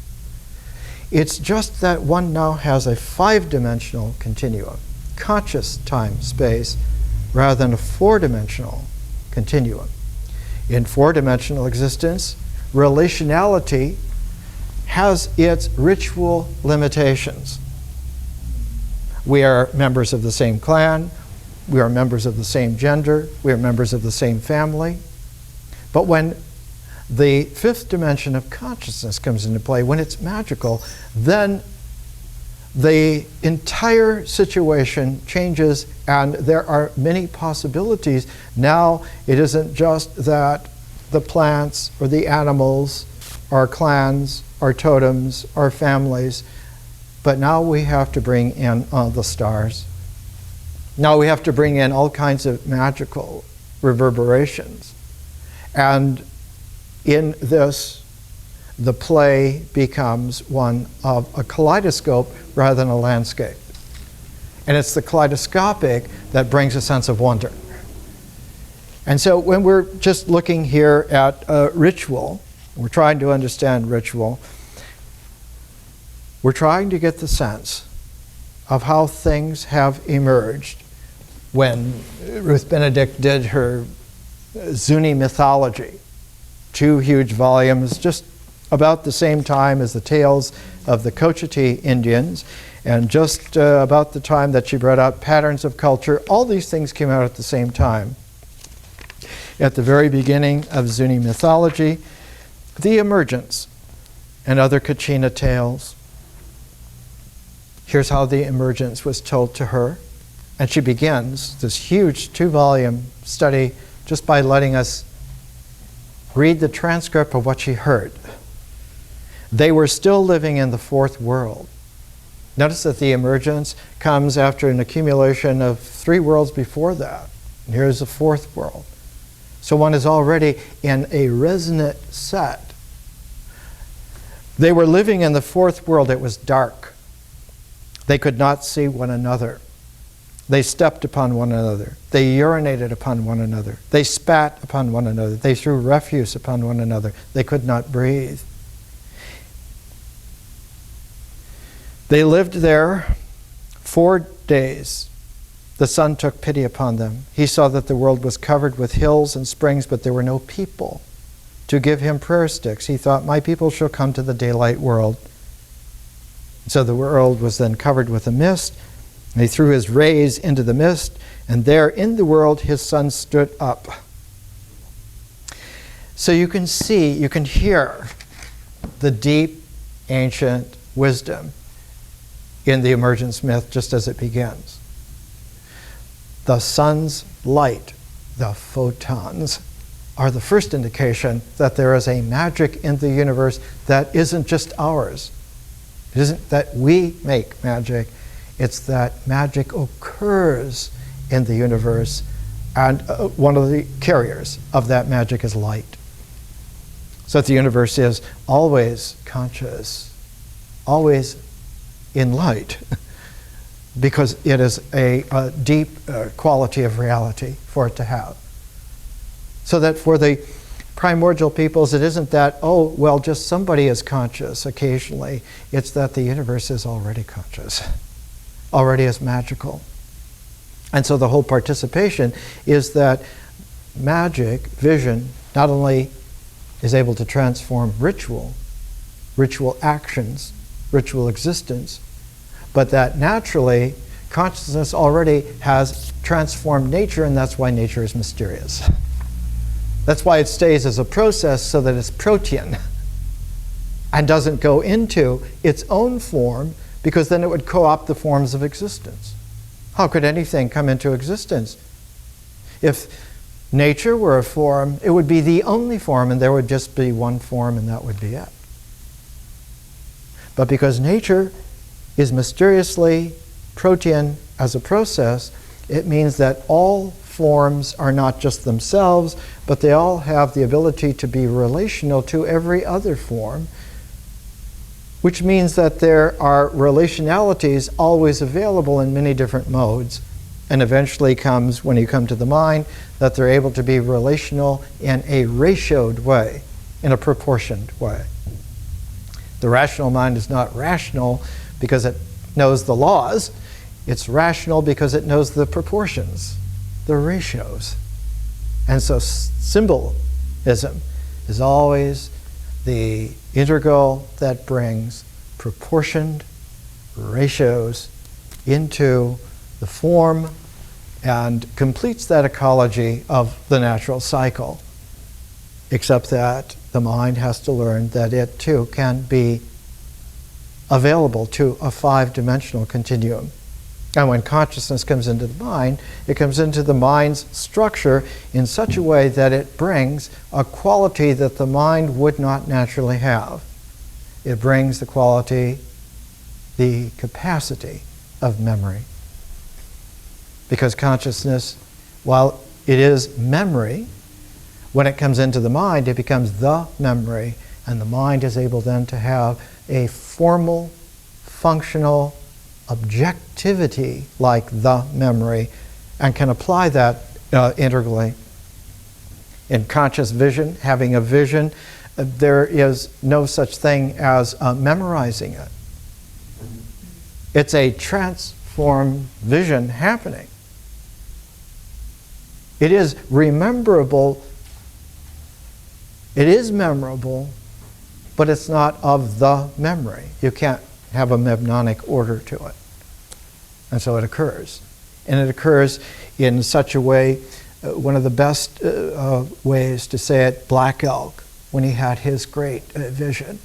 It's just that one now has a 5-dimensional continuum, conscious time-space, rather than a 4-dimensional continuum. In 4-dimensional existence, relationality has its ritual limitations. We are members of the same clan, we are members of the same gender, we are members of the same family. But when the 5th dimension of consciousness comes into play, when it's magical, then the entire situation changes and there are many possibilities. Now it isn't just that the plants or the animals, our clans, our totems, our families, but now we have to bring in the stars. Now we have to bring in all kinds of magical reverberations. And in this, the play becomes one of a kaleidoscope rather than a landscape. And it's the kaleidoscopic that brings a sense of wonder. And so when we're just looking here at ritual, we're trying to understand ritual, we're trying to get the sense of how things have emerged. When Ruth Benedict did her Zuni mythology, 2 huge volumes, just about the same time as the tales of the Zuni Indians, and just about the time that she brought out Patterns of Culture. All these things came out at the same time. At the very beginning of Zuni mythology, the emergence and other Kachina tales. Here's how the emergence was told to her. And she begins this huge 2-volume study just by letting us read the transcript of what she heard. They were still living in the 4th world. Notice that the emergence comes after an accumulation of 3 worlds before that. And here's the 4th world. So one is already in a resonant set. They were living in the 4th world. It was dark. They could not see one another. They stepped upon one another. They urinated upon one another. They spat upon one another. They threw refuse upon one another. They could not breathe. They lived there 4 days. The sun took pity upon them. He saw that the world was covered with hills and springs, but there were no people to give him prayer sticks. He thought, my people shall come to the daylight world. So the world was then covered with a mist. And he threw his rays into the mist, and there in the world his sun stood up. So you can see, you can hear the deep, ancient wisdom in the emergence myth just as it begins. The sun's light, the photons, are the first indication that there is a magic in the universe that isn't just ours. It isn't that we make magic. It's that magic occurs in the universe, and one of the carriers of that magic is light. So that the universe is always conscious, always in light, because it is a deep quality of reality for it to have. So that for the primordial peoples, it isn't that, oh, well, just somebody is conscious occasionally. It's that the universe is already conscious. Already is magical. And so the whole participation is that magic, vision, not only is able to transform ritual actions, ritual existence, but that naturally consciousness already has transformed nature, and that's why nature is mysterious. That's why it stays as a process, so that it's protean and doesn't go into its own form, because then it would co-opt the forms of existence. How could anything come into existence? If nature were a form, it would be the only form, and there would just be one form, and that would be it. But because nature is mysteriously protean as a process, it means that all forms are not just themselves, but they all have the ability to be relational to every other form, which means that there are relationalities always available in many different modes, and eventually comes, when you come to the mind, that they're able to be relational in a ratioed way, in a proportioned way. The rational mind is not rational because it knows the laws. It's rational because it knows the proportions, the ratios. And so symbolism is always the integral that brings proportioned ratios into the form and completes that ecology of the natural cycle. Except that the mind has to learn that it too can be available to a five-dimensional continuum. And when consciousness comes into the mind, it comes into the mind's structure in such a way that it brings a quality that the mind would not naturally have. It brings the quality, the capacity of memory. Because consciousness, while it is memory, when it comes into the mind, it becomes the memory, and the mind is able then to have a formal, functional objectivity like the memory, and can apply that integrally. In conscious vision, having a vision, there is no such thing as memorizing it. It's a transformed vision happening. It is rememberable. It is memorable, but it's not of the memory. You can't have a mnemonic order to it. And so it occurs. And it occurs in such a way, one of the best ways to say it, Black Elk, when he had his great vision,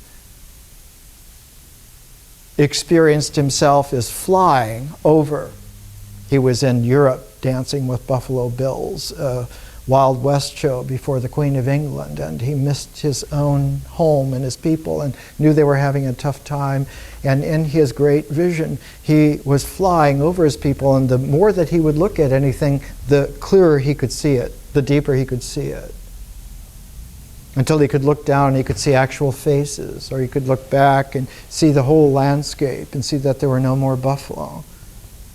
experienced himself as flying over. He was in Europe dancing with Buffalo Bill's Wild West show before the Queen of England, and he missed his own home and his people and knew they were having a tough time. And in his great vision, he was flying over his people, and the more that he would look at anything, the clearer he could see it, the deeper he could see it. Until he could look down and he could see actual faces, or he could look back and see the whole landscape and see that there were no more buffalo.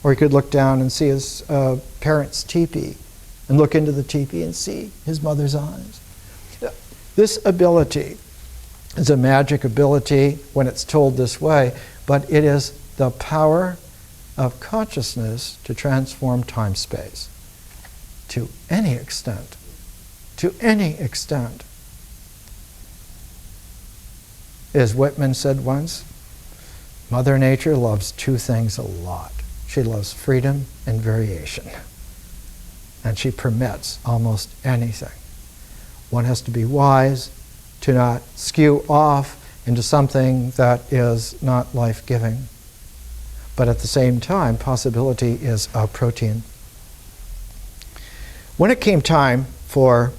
Or he could look down and see his parents' teepee and look into the teepee and see his mother's eyes. This ability is a magic ability when it's told this way, but it is the power of consciousness to transform time-space to any extent. To any extent. As Whitman said once, Mother Nature loves two things a lot. She loves freedom and variation. And she permits almost anything. One has to be wise to not skew off into something that is not life-giving. But at the same time, possibility is a protein. When it came time for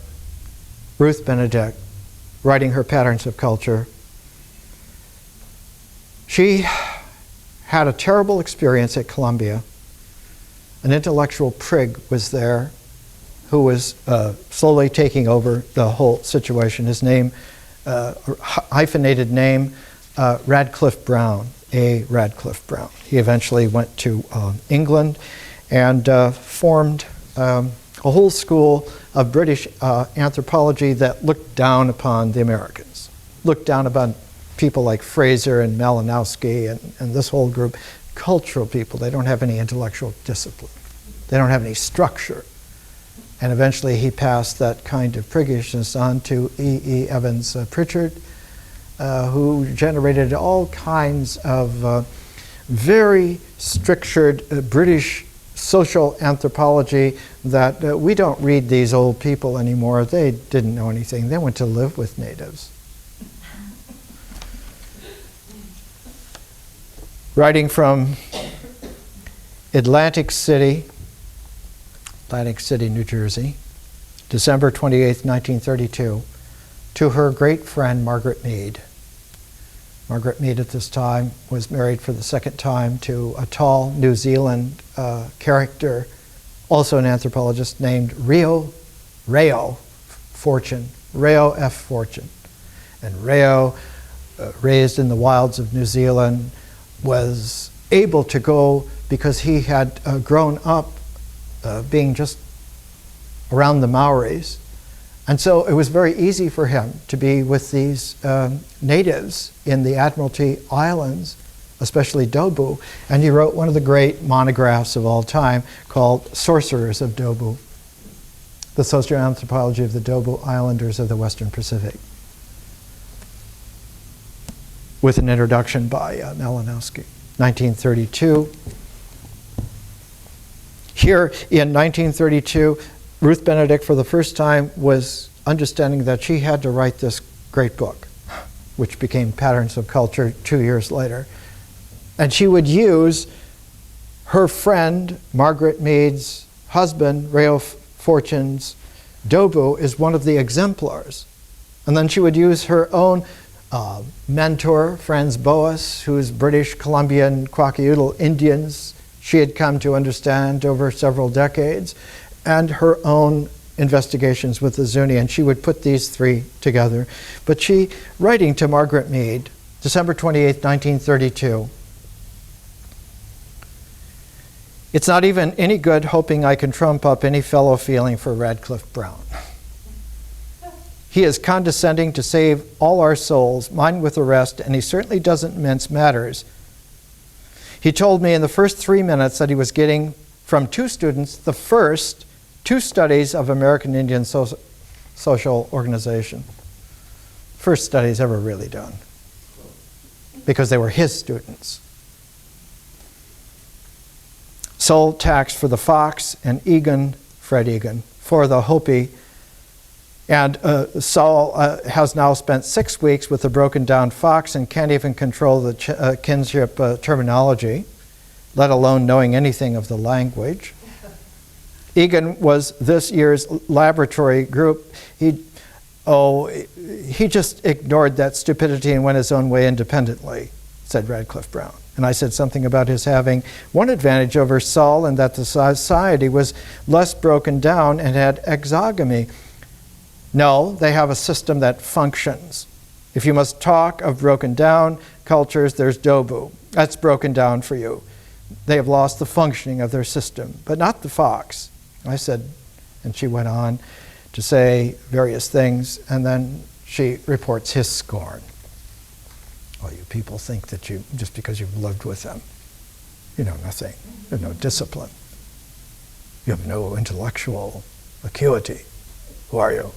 Ruth Benedict writing her Patterns of Culture, she had a terrible experience at Columbia. An intellectual prig was there who was slowly taking over the whole situation. His name, hyphenated name, Radcliffe Brown, A. Radcliffe Brown. He eventually went to England and formed a whole school of British anthropology that looked down upon the Americans, looked down upon people like Fraser and Malinowski and this whole group. Cultural people, they don't have any intellectual discipline. They don't have any structure. And eventually he passed that kind of priggishness on to E. Evans Pritchard, who generated all kinds of very strictured British social anthropology that we don't read these old people anymore. They didn't know anything. They went to live with natives. Writing from Atlantic City, New Jersey, December 28th, 1932, to her great friend Margaret Mead. Margaret Mead at this time was married for the second time to a tall New Zealand character, also an anthropologist, named Reo Fortune, Reo F. Fortune. And Reo, raised in the wilds of New Zealand, was able to go because he had grown up being just around the Maoris And so it was very easy for him to be with these natives in the Admiralty Islands, especially Dobu. And he wrote one of the great monographs of all time called Sorcerers of Dobu, the socioanthropology of the Dobu Islanders of the Western Pacific, with an introduction by Malinowski, 1932. Here in 1932, Ruth Benedict, for the first time, was understanding that she had to write this great book, which became Patterns of Culture 2 years later. And she would use her friend, Margaret Mead's husband, Reo Fortune's Dobu, as one of the exemplars. And then she would use her own mentor, Franz Boas, who's British Columbian Kwakiutl Indians she had come to understand over several decades, and her own investigations with the Zuni, and she would put these three together. But she, writing to Margaret Mead, December 28, 1932, "It's not even any good hoping I can trump up any fellow feeling for Radcliffe Brown. He is condescending to save all our souls, mine with the rest, and he certainly doesn't mince matters. He told me in the first 3 minutes that he was getting from 2 students the first 2 studies of American Indian social organization. First studies ever really done, because they were his students. Soul tax for the Fox, and Egan, Fred Egan, for the Hopi. And Saul has now spent 6 weeks with a broken down fox and can't even control the kinship terminology, let alone knowing anything of the language. Egan was this year's laboratory group. He just ignored that stupidity and went his own way independently," said Radcliffe Brown. And I said something about his having one advantage over Saul, and that the society was less broken down and had exogamy. No, they have a system that functions. If you must talk of broken down cultures, there's Dobu. That's broken down for you. They have lost the functioning of their system, but not the Fox. I said, and she went on to say various things, and then she reports his scorn. "Oh, you people think that you, just because you've lived with them, you know nothing. You have no discipline. You have no intellectual acuity. Who are you?"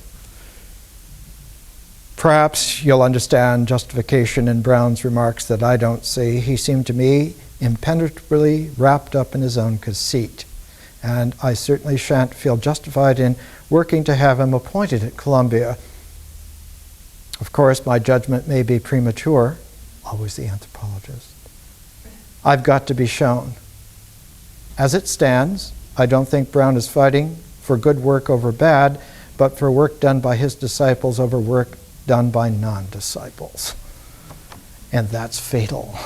Perhaps you'll understand justification in Brown's remarks that I don't see. He seemed to me impenetrably wrapped up in his own conceit, and I certainly shan't feel justified in working to have him appointed at Columbia. Of course, my judgment may be premature, always the anthropologist. I've got to be shown. As it stands, I don't think Brown is fighting for good work over bad, but for work done by his disciples over work done by non-disciples. And that's fatal.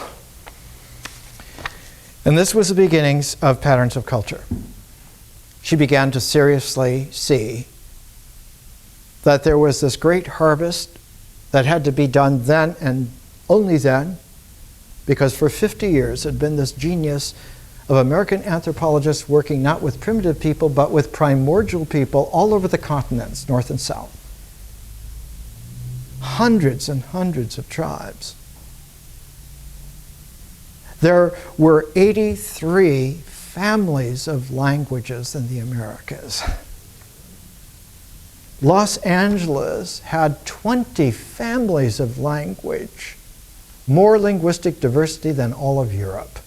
And this was the beginnings of Patterns of Culture. She began to seriously see that there was this great harvest that had to be done then and only then, because for 50 years had been this genius of American anthropologists working not with primitive people, but with primordial people all over the continents, north and south. Hundreds and hundreds of tribes. There were 83 families of languages in the Americas. Los Angeles had 20 families of language, more linguistic diversity than all of Europe.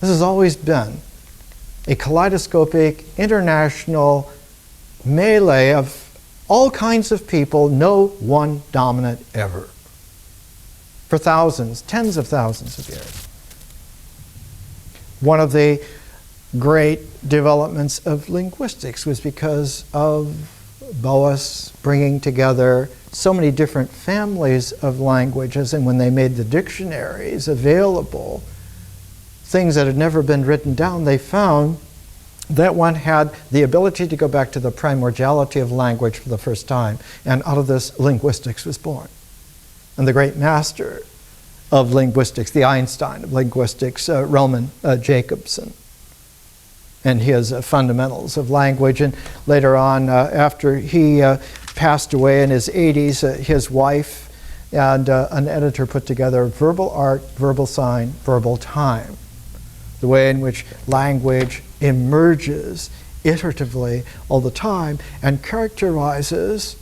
This has always been a kaleidoscopic, international melee of all kinds of people, no one dominant ever, for thousands, tens of thousands of years. One of the great developments of linguistics was because of Boas bringing together so many different families of languages, and when they made the dictionaries available, things that had never been written down, they found that one had the ability to go back to the primordiality of language for the first time, and out of this, linguistics was born. And the great master of linguistics, the Einstein of linguistics, Roman Jacobson, and his fundamentals of language. And later on, after he passed away in his 80s. His wife and an editor put together Verbal Art, Verbal Sign, Verbal Time, the way in which language emerges iteratively all the time and characterizes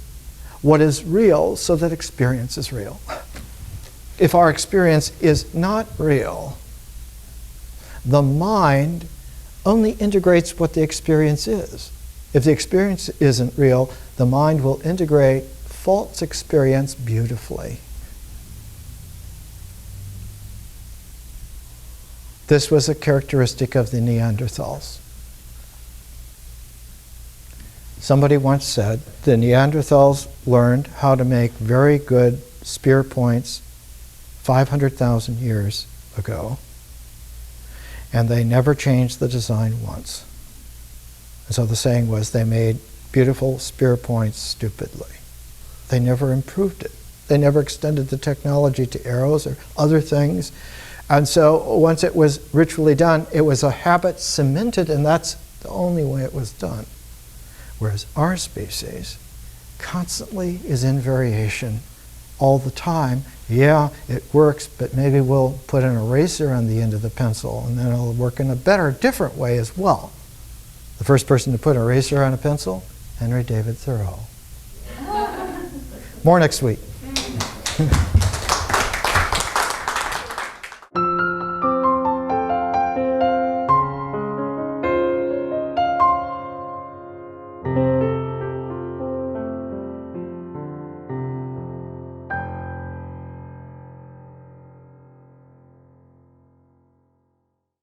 what is real so that experience is real. If our experience is not real, the mind only integrates what the experience is. If the experience isn't real, the mind will integrate false experience beautifully. This was a characteristic of the Neanderthals. Somebody once said the Neanderthals learned how to make very good spear points 500,000 years ago, and they never changed the design once. And so the saying was, they made beautiful spear points stupidly. They never improved it. They never extended the technology to arrows or other things. And so once it was ritually done, it was a habit cemented, and that's the only way it was done. Whereas our species constantly is in variation all the time. Yeah, it works, but maybe we'll put an eraser on the end of the pencil, and then it'll work in a better, different way as well. The first person to put an eraser on a pencil, Henry David Thoreau. More next week.